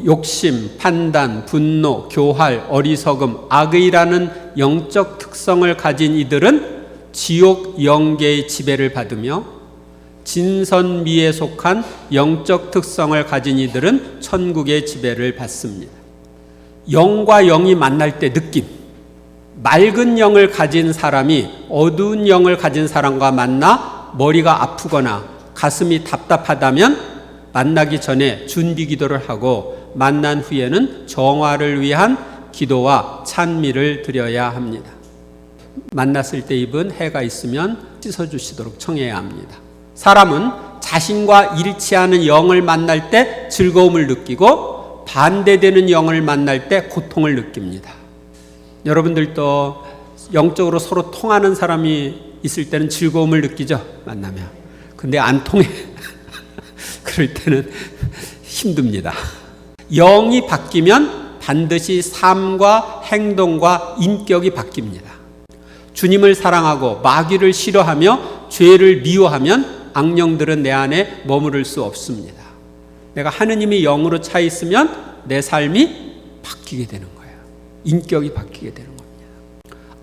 욕심, 판단, 분노, 교활, 어리석음, 악의라는 영적 특성을 가진 이들은 지옥 영계의 지배를 받으며 진선미에 속한 영적 특성을 가진 이들은 천국의 지배를 받습니다. 영과 영이 만날 때 느낌, 맑은 영을 가진 사람이 어두운 영을 가진 사람과 만나 머리가 아프거나 가슴이 답답하다면 만나기 전에 준비 기도를 하고 만난 후에는 정화를 위한 기도와 찬미를 드려야 합니다. 만났을 때 입은 해가 있으면 씻어주시도록 청해야 합니다. 사람은 자신과 일치하는 영을 만날 때 즐거움을 느끼고 반대되는 영을 만날 때 고통을 느낍니다. 여러분들도 영적으로 서로 통하는 사람이 있을 때는 즐거움을 느끼죠, 만나면. 근데 안 통해. 그럴 때는 힘듭니다. 영이 바뀌면 반드시 삶과 행동과 인격이 바뀝니다. 주님을 사랑하고 마귀를 싫어하며 죄를 미워하면 악령들은 내 안에 머무를 수 없습니다. 내가 하느님의 영으로 차 있으면 내 삶이 바뀌게 되는 거예요. 인격이 바뀌게 되는 겁니다.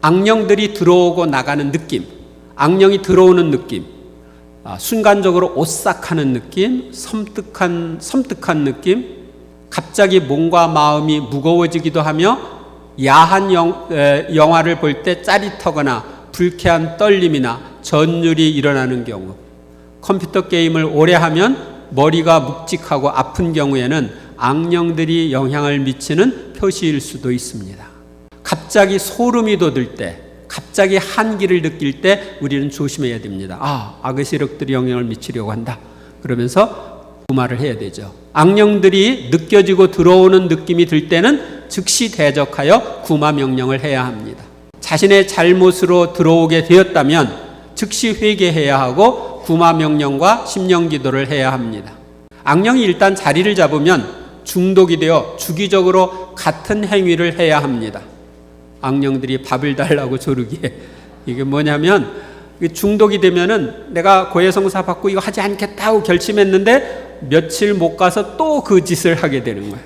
악령들이 들어오고 나가는 느낌, 악령이 들어오는 느낌, 순간적으로 오싹하는 느낌, 섬뜩한 느낌, 갑자기 몸과 마음이 무거워지기도 하며 야한 영화를 볼 때 짜릿하거나 불쾌한 떨림이나 전율이 일어나는 경우, 컴퓨터 게임을 오래 하면 머리가 묵직하고 아픈 경우에는 악령들이 영향을 미치는 표시일 수도 있습니다. 갑자기 소름이 돋을 때, 갑자기 한기를 느낄 때 우리는 조심해야 됩니다. 악의 세력들이 영향을 미치려고 한다. 그러면서 구마를 해야 되죠. 악령들이 느껴지고 들어오는 느낌이 들 때는 즉시 대적하여 구마 명령을 해야 합니다. 자신의 잘못으로 들어오게 되었다면 즉시 회개해야 하고 구마 명령과 심령 기도를 해야 합니다. 악령이 일단 자리를 잡으면 중독이 되어 주기적으로 같은 행위를 해야 합니다. 악령들이 밥을 달라고 조르기에, 이게 뭐냐면 중독이 되면은 내가 고해성사 받고 이거 하지 않겠다고 결심했는데 며칠 못 가서 또 그 짓을 하게 되는 거예요.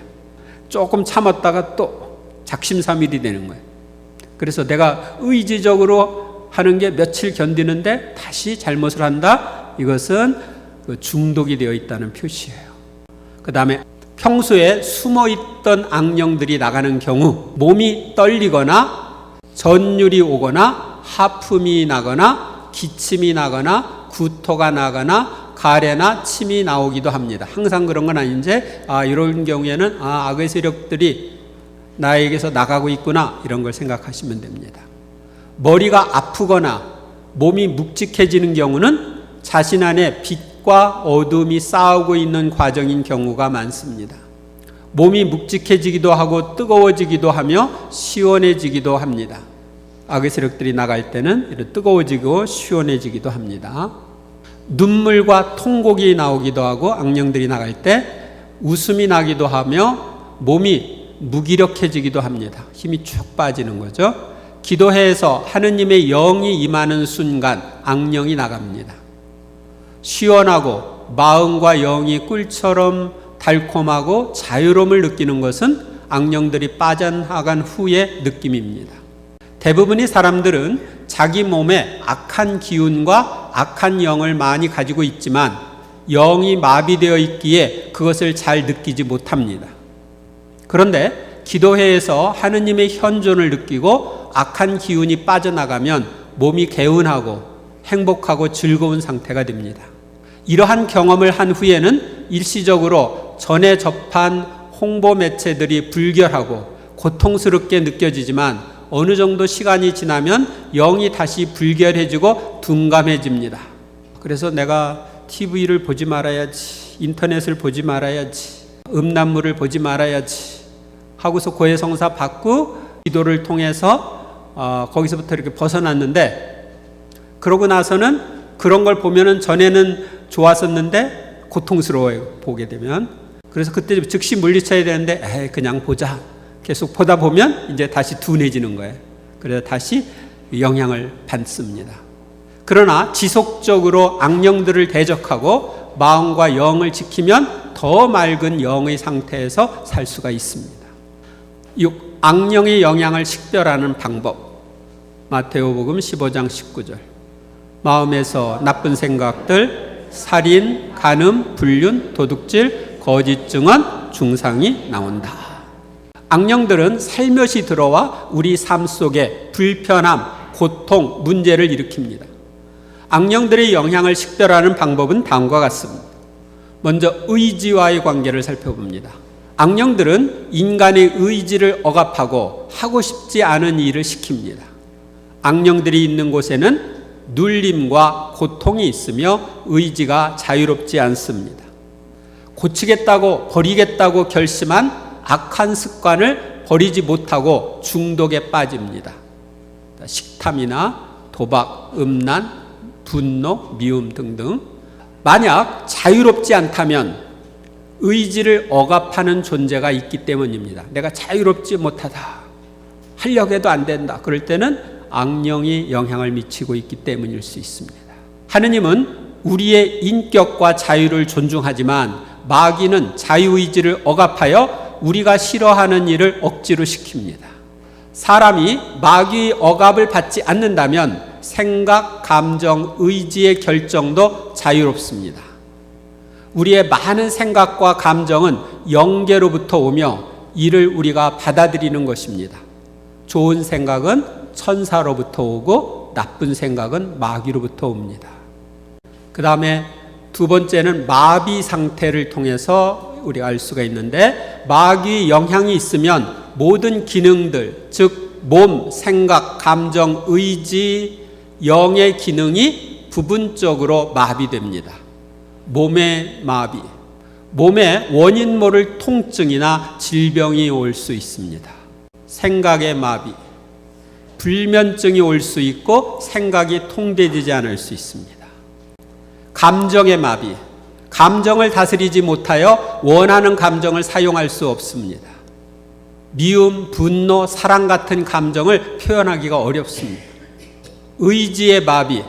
조금 참았다가 또 작심삼일이 되는 거예요. 그래서 내가 의지적으로 하는 게 며칠 견디는데 다시 잘못을 한다. 이것은 중독이 되어 있다는 표시예요. 그 다음에 평소에 숨어있던 악령들이 나가는 경우 몸이 떨리거나 전율이 오거나 하품이 나거나 기침이 나거나 구토가 나거나 가래나 침이 나오기도 합니다. 항상 그런 건 아닌데 이런 경우에는 악의 세력들이 나에게서 나가고 있구나, 이런 걸 생각하시면 됩니다. 머리가 아프거나 몸이 묵직해지는 경우는 자신 안에 빛과 어둠이 싸우고 있는 과정인 경우가 많습니다. 몸이 묵직해지기도 하고 뜨거워지기도 하며 시원해지기도 합니다. 악의 세력들이 나갈 때는 이렇게 뜨거워지고 시원해지기도 합니다. 눈물과 통곡이 나오기도 하고 악령들이 나갈 때 웃음이 나기도 하며 몸이 무기력해지기도 합니다. 힘이 쭉 빠지는 거죠. 기도해서 하느님의 영이 임하는 순간 악령이 나갑니다. 시원하고 마음과 영이 꿀처럼 달콤하고 자유로움을 느끼는 것은 악령들이 빠져나간 후의 느낌입니다. 대부분의 사람들은 자기 몸에 악한 기운과 악한 영을 많이 가지고 있지만 영이 마비되어 있기에 그것을 잘 느끼지 못합니다. 그런데 기도회에서 하느님의 현존을 느끼고 악한 기운이 빠져나가면 몸이 개운하고 행복하고 즐거운 상태가 됩니다. 이러한 경험을 한 후에는 일시적으로 전에 접한 홍보 매체들이 불결하고 고통스럽게 느껴지지만 어느 정도 시간이 지나면 영이 다시 불결해지고 둔감해집니다. 그래서 내가 TV를 보지 말아야지, 인터넷을 보지 말아야지, 음란물을 보지 말아야지 하고서 고해성사 받고 기도를 통해서 거기서부터 이렇게 벗어났는데, 그러고 나서는 그런 걸 보면은 전에는 좋았었는데 고통스러워요, 보게 되면. 그래서 그때 즉시 물리쳐야 되는데 그냥 보자. 계속 보다 보면 이제 다시 둔해지는 거예요. 그래서 다시 영향을 받습니다. 그러나 지속적으로 악령들을 대적하고 마음과 영을 지키면 더 맑은 영의 상태에서 살 수가 있습니다. 6. 악령의 영향을 식별하는 방법. 마태오복음 15장 19절. 마음에서 나쁜 생각들, 살인, 간음, 불륜, 도둑질, 거짓 증언, 중상이 나온다. 악령들은 살며시 들어와 우리 삶 속에 불편함, 고통, 문제를 일으킵니다. 악령들의 영향을 식별하는 방법은 다음과 같습니다. 먼저 의지와의 관계를 살펴봅니다. 악령들은 인간의 의지를 억압하고 하고 싶지 않은 일을 시킵니다. 악령들이 있는 곳에는 눌림과 고통이 있으며 의지가 자유롭지 않습니다. 고치겠다고 버리겠다고 결심한 악한 습관을 버리지 못하고 중독에 빠집니다. 식탐이나 도박, 음란, 분노, 미움 등등. 만약 자유롭지 않다면 의지를 억압하는 존재가 있기 때문입니다. 내가 자유롭지 못하다, 하려고 해도 안 된다, 그럴 때는 악령이 영향을 미치고 있기 때문일 수 있습니다. 하느님은 우리의 인격과 자유를 존중하지만 마귀는 자유의지를 억압하여 우리가 싫어하는 일을 억지로 시킵니다. 사람이 마귀의 억압을 받지 않는다면 생각, 감정, 의지의 결정도 자유롭습니다. 우리의 많은 생각과 감정은 영계로부터 오며 이를 우리가 받아들이는 것입니다. 좋은 생각은 천사로부터 오고 나쁜 생각은 마귀로부터 옵니다. 그 다음에 두 번째는 마비 상태를 통해서 우리가 알 수가 있는데, 마귀의 영향이 있으면 모든 기능들, 즉 몸, 생각, 감정, 의지, 영의 기능이 부분적으로 마비됩니다. 몸의 마비, 몸에 원인 모를 통증이나 질병이 올 수 있습니다. 생각의 마비, 불면증이 올 수 있고 생각이 통제되지 않을 수 있습니다. 감정의 마비, 감정을 다스리지 못하여 원하는 감정을 사용할 수 없습니다. 미움, 분노, 사랑 같은 감정을 표현하기가 어렵습니다. 의지의 마비,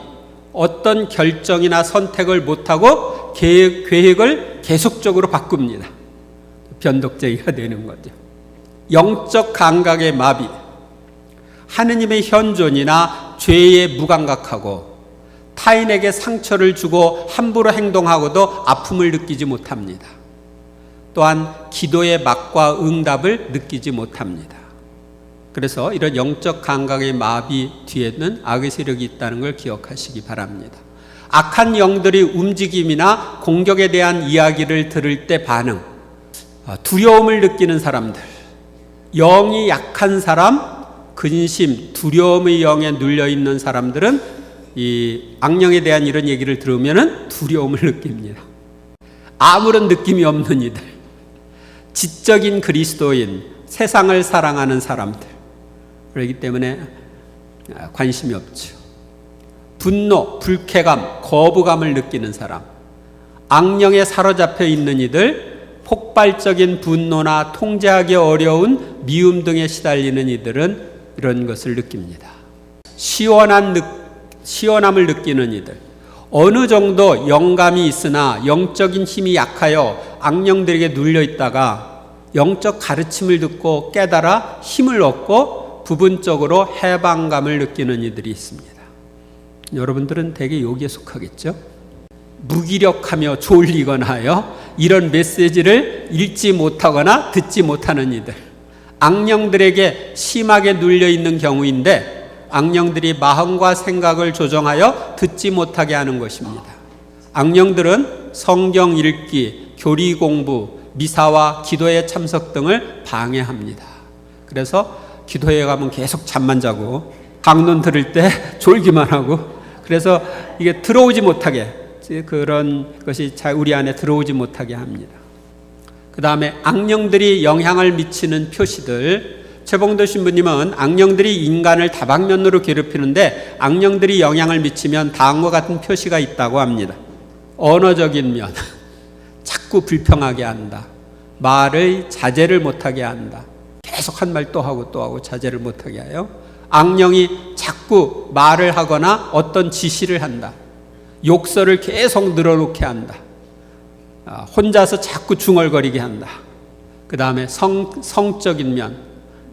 어떤 결정이나 선택을 못하고 계획을 계속적으로 바꿉니다. 변덕쟁이가 되는 거죠. 영적 감각의 마비, 하느님의 현존이나 죄에 무감각하고 타인에게 상처를 주고 함부로 행동하고도 아픔을 느끼지 못합니다. 또한 기도의 맛과 응답을 느끼지 못합니다. 그래서 이런 영적 감각의 마비 뒤에는 악의 세력이 있다는 걸 기억하시기 바랍니다. 악한 영들의 움직임이나 공격에 대한 이야기를 들을 때 반응, 두려움을 느끼는 사람들, 영이 약한 사람, 근심, 두려움의 영에 눌려있는 사람들은 이 악령에 대한 이런 얘기를 들으면 두려움을 느낍니다. 아무런 느낌이 없는 이들, 지적인 그리스도인, 세상을 사랑하는 사람들, 그렇기 때문에 관심이 없죠. 분노, 불쾌감, 거부감을 느끼는 사람, 악령에 사로잡혀 있는 이들, 폭발적인 분노나 통제하기 어려운 미움 등에 시달리는 이들은 이런 것을 느낍니다. 시원함을 느끼는 이들, 어느 정도 영감이 있으나 영적인 힘이 약하여 악령들에게 눌려 있다가 영적 가르침을 듣고 깨달아 힘을 얻고 부분적으로 해방감을 느끼는 이들이 있습니다. 여러분들은 대개 여기에 속하겠죠? 무기력하며 졸리거나 하여 이런 메시지를 읽지 못하거나 듣지 못하는 이들, 악령들에게 심하게 눌려 있는 경우인데 악령들이 마음과 생각을 조정하여 듣지 못하게 하는 것입니다. 악령들은 성경 읽기, 교리 공부, 미사와 기도회 참석 등을 방해합니다. 그래서 기도회에 가면 계속 잠만 자고 강론 들을 때 졸기만 하고, 그래서 이게 들어오지 못하게, 그런 것이 우리 안에 들어오지 못하게 합니다. 그 다음에 악령들이 영향을 미치는 표시들. 최봉도 신부님은 악령들이 인간을 다방면으로 괴롭히는데 악령들이 영향을 미치면 다음과 같은 표시가 있다고 합니다. 언어적인 면, 자꾸 불평하게 한다. 말을 자제를 못하게 한다. 계속 한 말 또 하고 자제를 못하게 하여 악령이 자꾸 말을 하거나 어떤 지시를 한다. 욕설을 계속 늘어놓게 한다. 혼자서 자꾸 중얼거리게 한다. 그 다음에 성적인 면,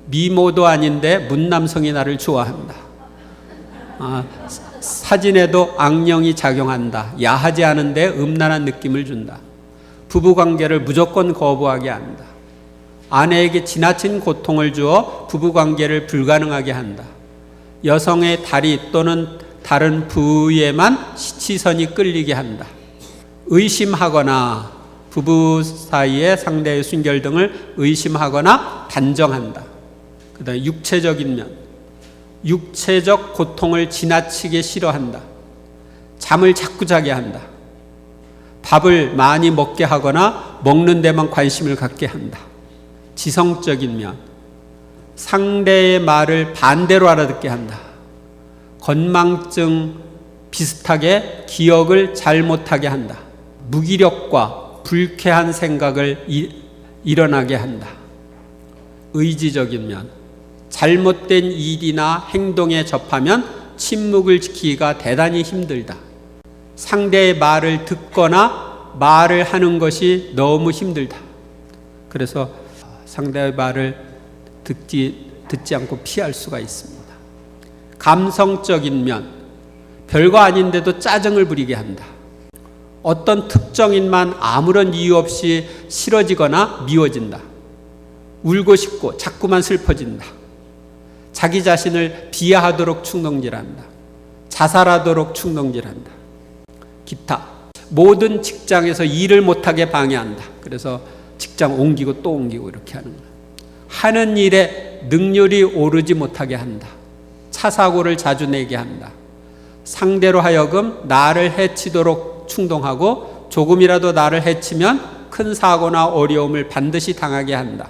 미모도 아닌데 문남성이 나를 좋아한다. 사진에도 악령이 작용한다. 야하지 않은데 음란한 느낌을 준다. 부부관계를 무조건 거부하게 한다. 아내에게 지나친 고통을 주어 부부관계를 불가능하게 한다. 여성의 다리 또는 다른 부위에만 시선이 끌리게 한다. 의심하거나 부부 사이의 상대의 순결 등을 의심하거나 단정한다. 그 다음에 육체적인 면, 육체적 고통을 지나치게 싫어한다. 잠을 자꾸 자게 한다. 밥을 많이 먹게 하거나 먹는 데만 관심을 갖게 한다. 지성적인 면, 상대의 말을 반대로 알아듣게 한다. 건망증 비슷하게 기억을 잘 못하게 한다. 무기력과 불쾌한 생각을 일어나게 한다. 의지적인 면, 잘못된 일이나 행동에 접하면 침묵을 지키기가 대단히 힘들다. 상대의 말을 듣거나 말을 하는 것이 너무 힘들다. 그래서 상대의 말을 듣지 않고 피할 수가 있습니다. 감성적인 면, 별거 아닌데도 짜증을 부리게 한다. 어떤 특정인만 아무런 이유 없이 싫어지거나 미워진다. 울고 싶고 자꾸만 슬퍼진다. 자기 자신을 비하하도록 충동질한다. 자살하도록 충동질한다. 기타, 모든 직장에서 일을 못하게 방해한다. 그래서 직장 옮기고 또 옮기고 이렇게 하는 거예요. 하는 일에 능률이 오르지 못하게 한다. 차 사고를 자주 내게 한다. 상대로 하여금 나를 해치도록 충동하고 조금이라도 나를 해치면 큰 사고나 어려움을 반드시 당하게 한다.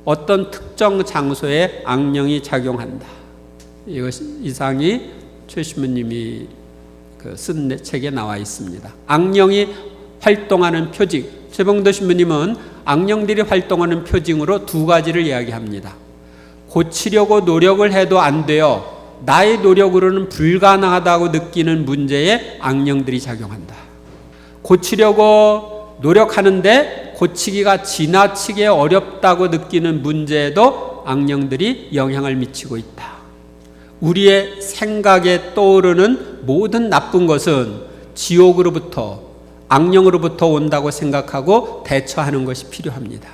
어떤 특정 장소에 악령이 작용한다. 이상이 최 신부님이 쓴 책에 나와 있습니다. 악령이 활동하는 표징. 최봉도 신부님은 악령들이 활동하는 표징으로 두 가지를 이야기합니다. 고치려고 노력을 해도 안 돼요. 나의 노력으로는 불가능하다고 느끼는 문제에 악령들이 작용한다. 고치려고 노력하는데 고치기가 지나치게 어렵다고 느끼는 문제에도 악령들이 영향을 미치고 있다. 우리의 생각에 떠오르는 모든 나쁜 것은 지옥으로부터, 악령으로부터 온다고 생각하고 대처하는 것이 필요합니다.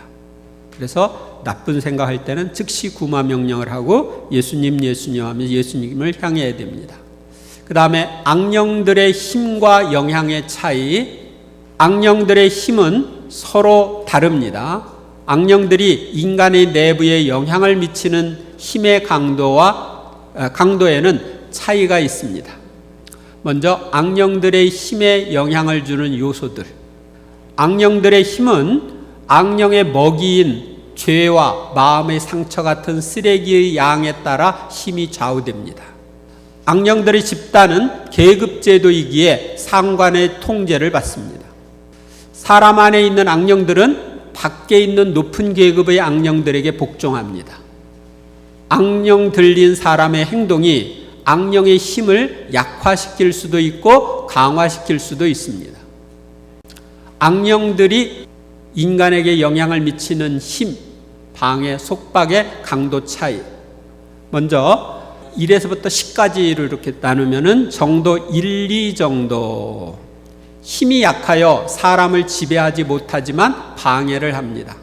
그래서 나쁜 생각할 때는 즉시 구마 명령을 하고 예수님 하면서 예수님을 향해야 됩니다. 그 다음에 악령들의 힘과 영향의 차이. 악령들의 힘은 서로 다릅니다. 악령들이 인간의 내부에 영향을 미치는 힘의 강도에는 차이가 있습니다. 먼저 악령들의 힘에 영향을 주는 요소들. 악령들의 힘은 악령의 먹이인 죄와 마음의 상처 같은 쓰레기의 양에 따라 힘이 좌우됩니다. 악령들의 집단은 계급제도이기에 상관의 통제를 받습니다. 사람 안에 있는 악령들은 밖에 있는 높은 계급의 악령들에게 복종합니다. 악령 들린 사람의 행동이 악령의 힘을 약화시킬 수도 있고 강화시킬 수도 있습니다. 악령들이 인간에게 영향을 미치는 힘, 방해, 속박의 강도 차이. 먼저 1에서부터 10까지를 이렇게 나누면은 정도 1, 2 정도. 힘이 약하여 사람을 지배하지 못하지만 방해를 합니다.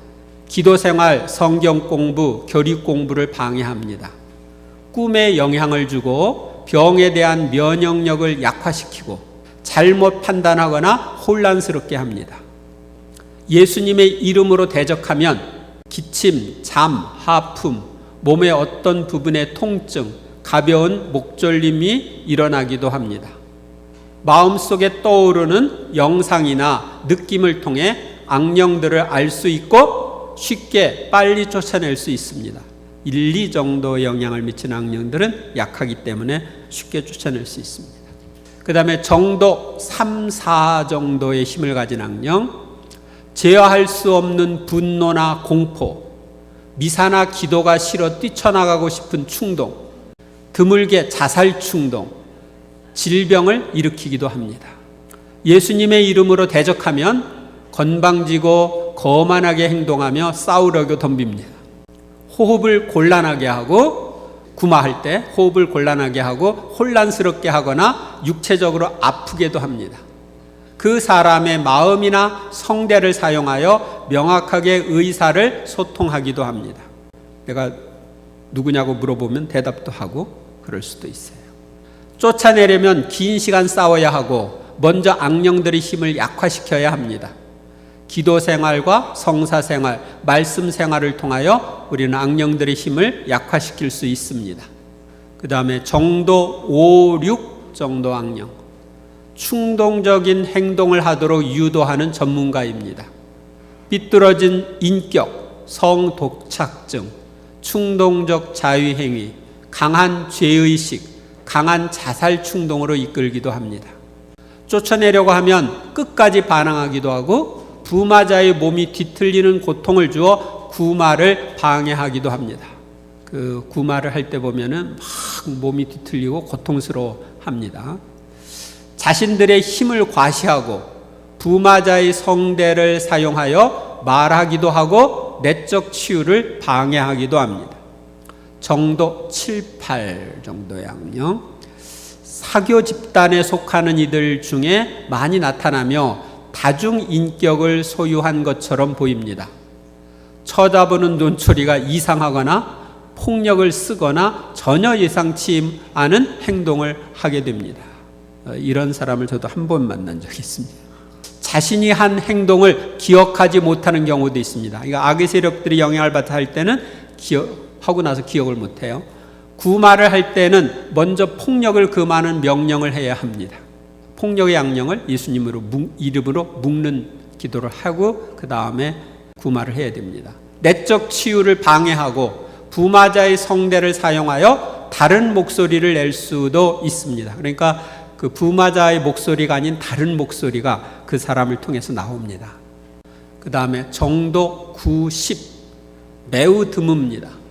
기도 생활, 성경 공부, 교리 공부를 방해합니다. 꿈에 영향을 주고 병에 대한 면역력을 약화시키고 잘못 판단하거나 혼란스럽게 합니다. 예수님의 이름으로 대적하면 기침, 잠, 하품, 몸의 어떤 부분의 통증, 가벼운 목졸림이 일어나기도 합니다. 마음속에 떠오르는 영상이나 느낌을 통해 악령들을 알 수 있고 쉽게 빨리 쫓아낼 수 있습니다. 1, 2 정도의 영향을 미치는 악령들은 약하기 때문에 쉽게 쫓아낼 수 있습니다. 그 다음에 정도 3, 4 정도의 힘을 가진 악령, 제어할 수 없는 분노나 공포, 미사나 기도가 싫어 뛰쳐나가고 싶은 충동, 드물게 자살 충동, 질병을 일으키기도 합니다. 예수님의 이름으로 대적하면 건방지고 거만하게 행동하며 싸우려고 덤빕니다. 호흡을 곤란하게 하고 구마할 때 호흡을 곤란하게 하고 혼란스럽게 하거나 육체적으로 아프게도 합니다. 그 사람의 마음이나 성대를 사용하여 명확하게 의사를 소통하기도 합니다. 내가 누구냐고 물어보면 대답도 하고 그럴 수도 있어요. 쫓아내려면 긴 시간 싸워야 하고 먼저 악령들의 힘을 약화시켜야 합니다. 기도 생활과 성사 생활, 말씀 생활을 통하여 우리는 악령들의 힘을 약화시킬 수 있습니다. 그 다음에 정도 5, 6 정도 악령, 충동적인 행동을 하도록 유도하는 전문가입니다. 삐뚤어진 인격, 성독착증, 충동적 자유행위, 강한 죄의식, 강한 자살 충동으로 이끌기도 합니다. 쫓아내려고 하면 끝까지 반항하기도 하고 부마자의 몸이 뒤틀리는 고통을 주어 구마를 방해하기도 합니다. 그 구마를 할 때 보면은 막 몸이 뒤틀리고 고통스러워 합니다. 자신들의 힘을 과시하고 부마자의 성대를 사용하여 말하기도 하고 내적 치유를 방해하기도 합니다. 정도 7, 8 정도의 악령, 사교 집단에 속하는 이들 중에 많이 나타나며 다중인격을 소유한 것처럼 보입니다. 쳐다보는 눈초리가 이상하거나 폭력을 쓰거나 전혀 예상치 않은 행동을 하게 됩니다. 이런 사람을 저도 한 번 만난 적이 있습니다. 자신이 한 행동을 기억하지 못하는 경우도 있습니다. 그러니까 악의 세력들이 영향을 받아 할 때는 하고 나서 기억을 못해요. 구마를 할 때는 먼저 폭력을 금하는 명령을 해야 합니다. 폭력의 악령을 예수님으로 이름으로 묶는 기도를 하고 그 다음에 구마를 해야 됩니다. 내적 치유를 방해하고 부마자의 성대를 사용하여 다른 목소리를 낼 수도 있습니다. 그러니까 그 부마자의 목소리가 아닌 다른 목소리가 그 사람을 통해서 나옵니다. 그 다음에 정도 9, 10 매우 드뭅니다.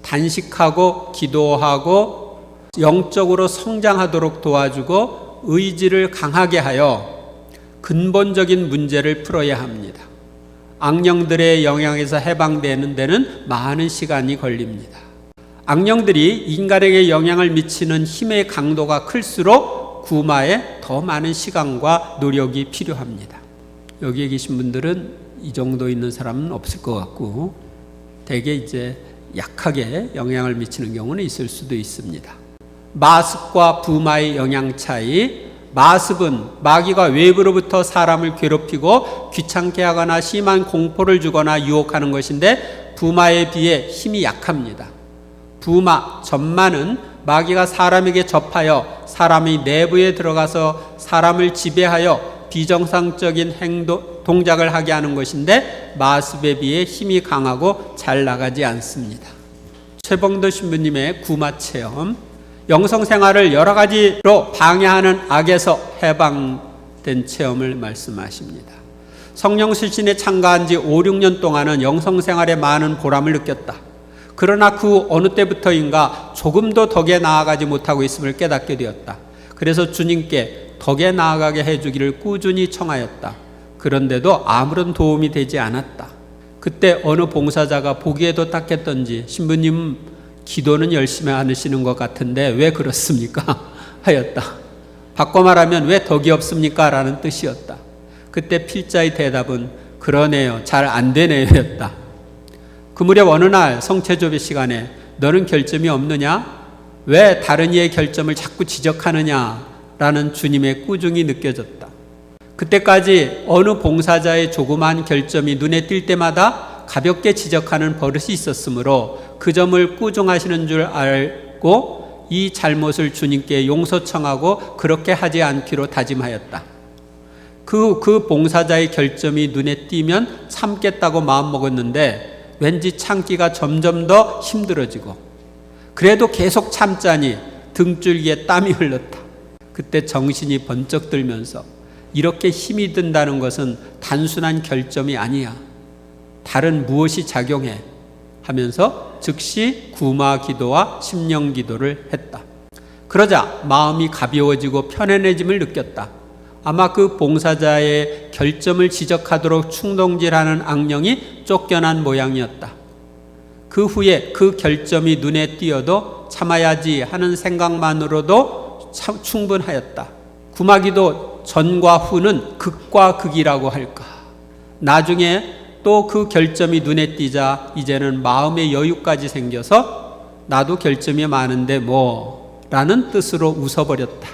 단식하고 기도하고 영적으로 성장하도록 도와주고 의지를 강하게 하여 근본적인 문제를 풀어야 합니다. 악령들의 영향에서 해방되는 데는 많은 시간이 걸립니다. 악령들이 인간에게 영향을 미치는 힘의 강도가 클수록 구마에 더 많은 시간과 노력이 필요합니다. 여기에 계신 분들은 이 정도 있는 사람은 없을 것 같고 대개 이제 약하게 영향을 미치는 경우는 있을 수도 있습니다. 마습과 부마의 영향 차이. 마습은 마귀가 외부로부터 사람을 괴롭히고 귀찮게 하거나 심한 공포를 주거나 유혹하는 것인데 부마에 비해 힘이 약합니다. 부마, 전마는 마귀가 사람에게 접하여 사람의 내부에 들어가서 사람을 지배하여 비정상적인 동작을 하게 하는 것인데 마습에 비해 힘이 강하고 잘 나가지 않습니다. 최봉도 신부님의 구마 체험, 영성생활을 여러 가지로 방해하는 악에서 해방된 체험을 말씀하십니다. 성령실신에 참가한 지 5, 6년 동안은 영성생활에 많은 보람을 느꼈다. 그러나 그 어느 때부터인가 조금도 덕에 나아가지 못하고 있음을 깨닫게 되었다. 그래서 주님께 덕에 나아가게 해주기를 꾸준히 청하였다. 그런데도 아무런 도움이 되지 않았다. 그때 어느 봉사자가 보기에도 딱했던지 신부님 기도는 열심히 하시는 것 같은데 왜 그렇습니까? 하였다. 바꿔 말하면 왜 덕이 없습니까? 라는 뜻이었다. 그때 필자의 대답은 그러네요. 잘 안 되네요. 였다. 그 무렵 어느 날 성체조별 시간에 너는 결점이 없느냐? 왜 다른 이의 결점을 자꾸 지적하느냐? 라는 주님의 꾸중이 느껴졌다. 그때까지 어느 봉사자의 조그만 결점이 눈에 띌 때마다 가볍게 지적하는 버릇이 있었으므로 그 점을 꾸중하시는 줄 알고 이 잘못을 주님께 용서 청하고 그렇게 하지 않기로 다짐하였다. 그 봉사자의 결점이 눈에 띄면 참겠다고 마음먹었는데 왠지 참기가 점점 더 힘들어지고 그래도 계속 참자니 등줄기에 땀이 흘렀다. 그때 정신이 번쩍 들면서 이렇게 힘이 든다는 것은 단순한 결점이 아니야. 다른 무엇이 작용해 하면서 즉시 구마 기도와 심령 기도를 했다. 그러자 마음이 가벼워지고 편안해짐을 느꼈다. 아마 그 봉사자의 결점을 지적하도록 충동질하는 악령이 쫓겨난 모양이었다. 그 후에 그 결점이 눈에 띄어도 참아야지 하는 생각만으로도 충분하였다. 구마기도 전과 후는 극과 극이라고 할까. 나중에 또 그 결점이 눈에 띄자 이제는 마음의 여유까지 생겨서 나도 결점이 많은데 뭐 라는 뜻으로 웃어버렸다.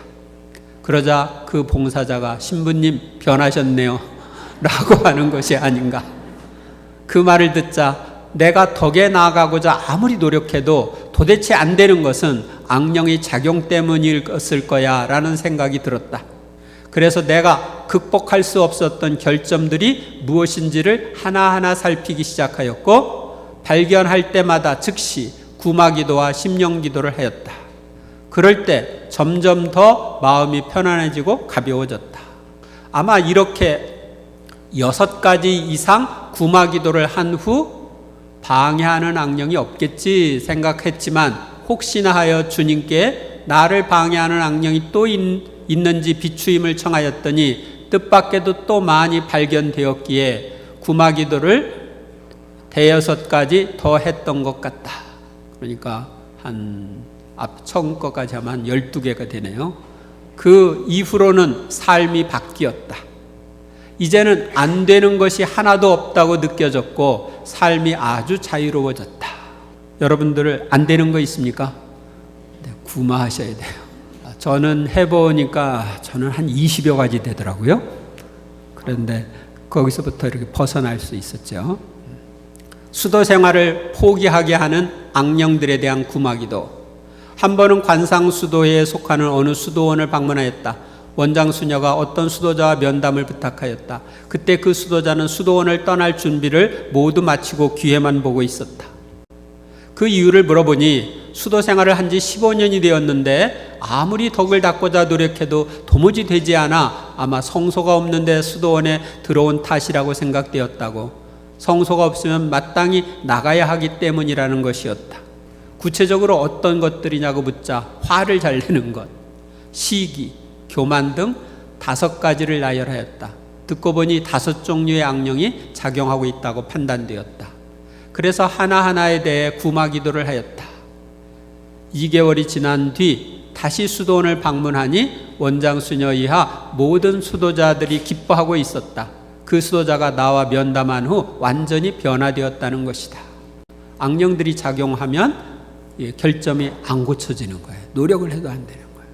그러자 그 봉사자가 신부님 변하셨네요 라고 하는 것이 아닌가. 그 말을 듣자 내가 덕에 나아가고자 아무리 노력해도 도대체 안 되는 것은 악령의 작용 때문이었을 거야 라는 생각이 들었다. 그래서 내가 극복할 수 없었던 결점들이 무엇인지를 하나하나 살피기 시작하였고 발견할 때마다 즉시 구마기도와 심령기도를 하였다. 그럴 때 점점 더 마음이 편안해지고 가벼워졌다. 아마 이렇게 6가지 이상 구마기도를 한 후 방해하는 악령이 없겠지 생각했지만 혹시나 하여 주님께 나를 방해하는 악령이 또 있는지 비추임을 청하였더니 뜻밖에도 또 많이 발견되었기에 구마기도를 5가지 더 했던 것 같다. 그러니까 처음 것까지 하면 12개가 되네요. 그 이후로는 삶이 바뀌었다. 이제는 안 되는 것이 하나도 없다고 느껴졌고 삶이 아주 자유로워졌다. 여러분들 안 되는 거 있습니까? 네, 구마하셔야 돼요. 저는 해보니까 저는 한 20여 가지 되더라고요. 그런데 거기서부터 이렇게 벗어날 수 있었죠. 수도 생활을 포기하게 하는 악령들에 대한 구마기도. 한 번은 관상수도회에 속하는 어느 수도원을 방문하였다. 원장 수녀가 어떤 수도자와 면담을 부탁하였다. 그때 그 수도자는 수도원을 떠날 준비를 모두 마치고 귀에만 보고 있었다. 그 이유를 물어보니 수도 생활을 한 지 15년이 되었는데 아무리 덕을 닦고자 노력해도 도무지 되지 않아 아마 성소가 없는데 수도원에 들어온 탓이라고 생각되었다고. 성소가 없으면 마땅히 나가야 하기 때문이라는 것이었다. 구체적으로 어떤 것들이냐고 묻자 화를 잘 내는 것, 시기, 교만 등 5가지를 나열하였다. 듣고 보니 5종류의 악령이 작용하고 있다고 판단되었다. 그래서 하나하나에 대해 구마기도를 하였다. 2개월이 지난 뒤 다시 수도원을 방문하니 원장 수녀 이하 모든 수도자들이 기뻐하고 있었다. 그 수도자가 나와 면담한 후 완전히 변화되었다는 것이다. 악령들이 작용하면 결점이 안 고쳐지는 거예요. 노력을 해도 안 되는 거예요.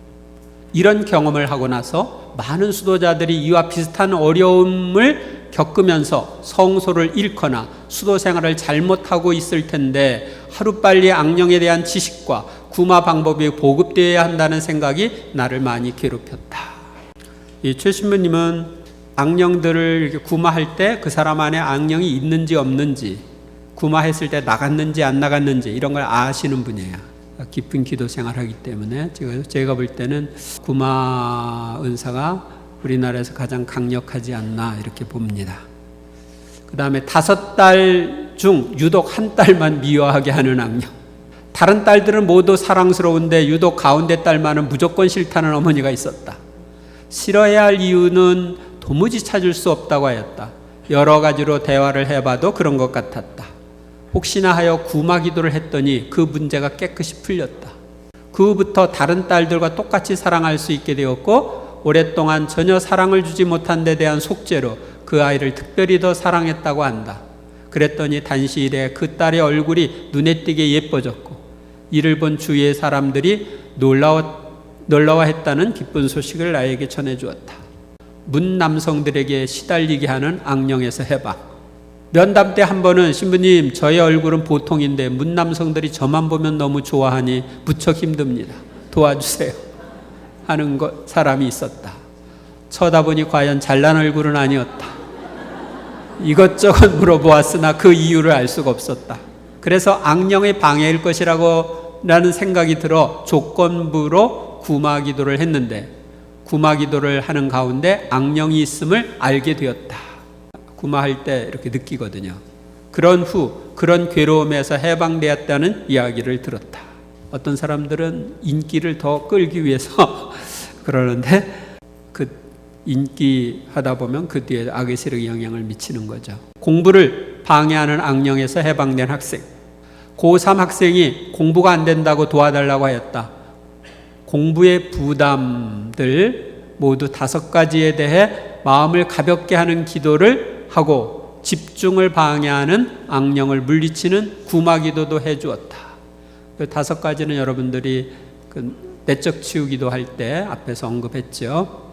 이런 경험을 하고 나서 많은 수도자들이 이와 비슷한 어려움을 겪으면서 성소를 잃거나 수도 생활을 잘못하고 있을 텐데 하루빨리 악령에 대한 지식과 구마 방법이 보급되어야 한다는 생각이 나를 많이 괴롭혔다. 이 최 신부님은 악령들을 이렇게 구마할 때 그 사람 안에 악령이 있는지 없는지, 구마했을 때 나갔는지 안 나갔는지 이런 걸 아시는 분이에요. 깊은 기도 생활하기 때문에 제가 볼 때는 구마 은사가 우리나라에서 가장 강력하지 않나 이렇게 봅니다. 그 다음에 5딸 중 유독 한 딸만 미워하게 하는 악령. 다른 딸들은 모두 사랑스러운데 유독 가운데 딸만은 무조건 싫다는 어머니가 있었다. 싫어해야 할 이유는 도무지 찾을 수 없다고 하였다. 여러 가지로 대화를 해봐도 그런 것 같았다. 혹시나 하여 구마 기도를 했더니 그 문제가 깨끗이 풀렸다. 그 후부터 다른 딸들과 똑같이 사랑할 수 있게 되었고 오랫동안 전혀 사랑을 주지 못한 데 대한 속죄로 그 아이를 특별히 더 사랑했다고 한다. 그랬더니 단시일에 그 딸의 얼굴이 눈에 띄게 예뻐졌고 이를 본 주위의 사람들이 놀라워했다는 기쁜 소식을 나에게 전해주었다. 문 남성들에게 시달리게 하는 악령에서 해방. 면담 때 한 번은 신부님, 저의 얼굴은 보통인데 문 남성들이 저만 보면 너무 좋아하니 무척 힘듭니다. 도와주세요 하는 사람이 있었다. 쳐다보니 과연 잘난 얼굴은 아니었다. 이것저것 물어보았으나 그 이유를 알 수가 없었다. 그래서 악령의 방해일 것이라는 생각이 들어 조건부로 구마기도를 했는데 구마기도를 하는 가운데 악령이 있음을 알게 되었다. 구마할 때 이렇게 느끼거든요. 그런 후 그런 괴로움에서 해방되었다는 이야기를 들었다. 어떤 사람들은 인기를 더 끌기 위해서 그러는데 그 인기 하다 보면 그 뒤에 악의 세력이 영향을 미치는 거죠. 공부를 방해하는 악령에서 해방된 학생. 고3 학생이 공부가 안 된다고 도와달라고 하였다. 공부의 부담들 모두 5가지에 대해 마음을 가볍게 하는 기도를 하고 집중을 방해하는 악령을 물리치는 구마기도도 해주었다. 그 5가지는 여러분들이 그 내적 치유기도 할 때 앞에서 언급했죠.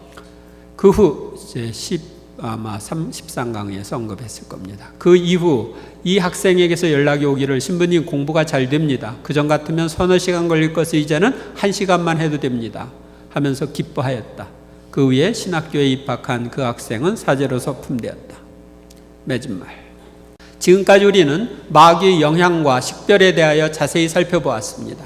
그 후 이제 13강에서 언급했을 겁니다. 그 이후 이 학생에게서 연락이 오기를 신부님 공부가 잘 됩니다. 그전 같으면 서너 시간 걸릴 것을 이제는 1시간만 해도 됩니다. 하면서 기뻐하였다. 그 후에 신학교에 입학한 그 학생은 사제로 소품되었다. 맺은 말. 지금까지 우리는 마귀의 영향과 식별에 대하여 자세히 살펴보았습니다.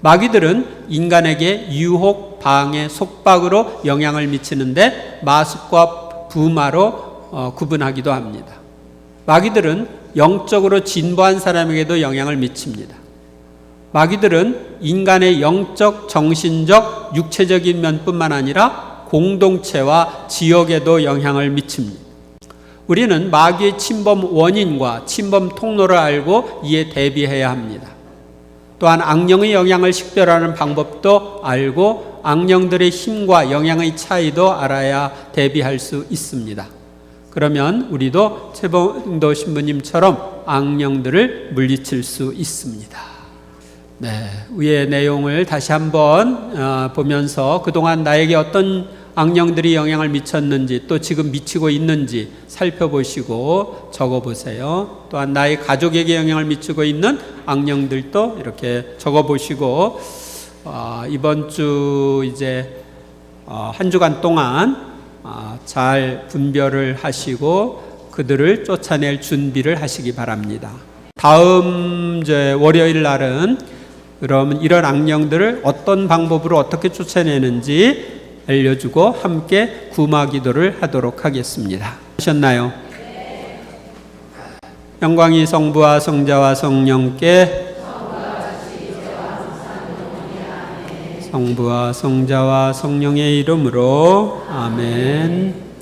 마귀들은 인간에게 유혹, 방해, 속박으로 영향을 미치는데 마습과 부마로 구분하기도 합니다. 마귀들은 영적으로 진보한 사람에게도 영향을 미칩니다. 마귀들은 인간의 영적, 정신적, 육체적인 면뿐만 아니라 공동체와 지역에도 영향을 미칩니다. 우리는 마귀의 침범 원인과 침범 통로를 알고 이에 대비해야 합니다. 또한 악령의 영향을 식별하는 방법도 알고 악령들의 힘과 영향의 차이도 알아야 대비할 수 있습니다. 그러면 우리도 최봉도 신부님처럼 악령들을 물리칠 수 있습니다. 네, 위의 내용을 다시 한번 보면서 그동안 나에게 어떤 악령들이 영향을 미쳤는지 또 지금 미치고 있는지 살펴보시고 적어보세요. 또한 나의 가족에게 영향을 미치고 있는 악령들도 이렇게 적어보시고 이번 주 이제 한 주간 동안 잘 분별을 하시고 그들을 쫓아낼 준비를 하시기 바랍니다. 다음 월요일 날은 그러면 이런 악령들을 어떤 방법으로 어떻게 쫓아내는지 알려주고 함께 구마기도를 하도록 하겠습니다. 하셨나요? 영광이 성부와 성자와 성령께 성부와 성자와 성령의 이름으로 아멘.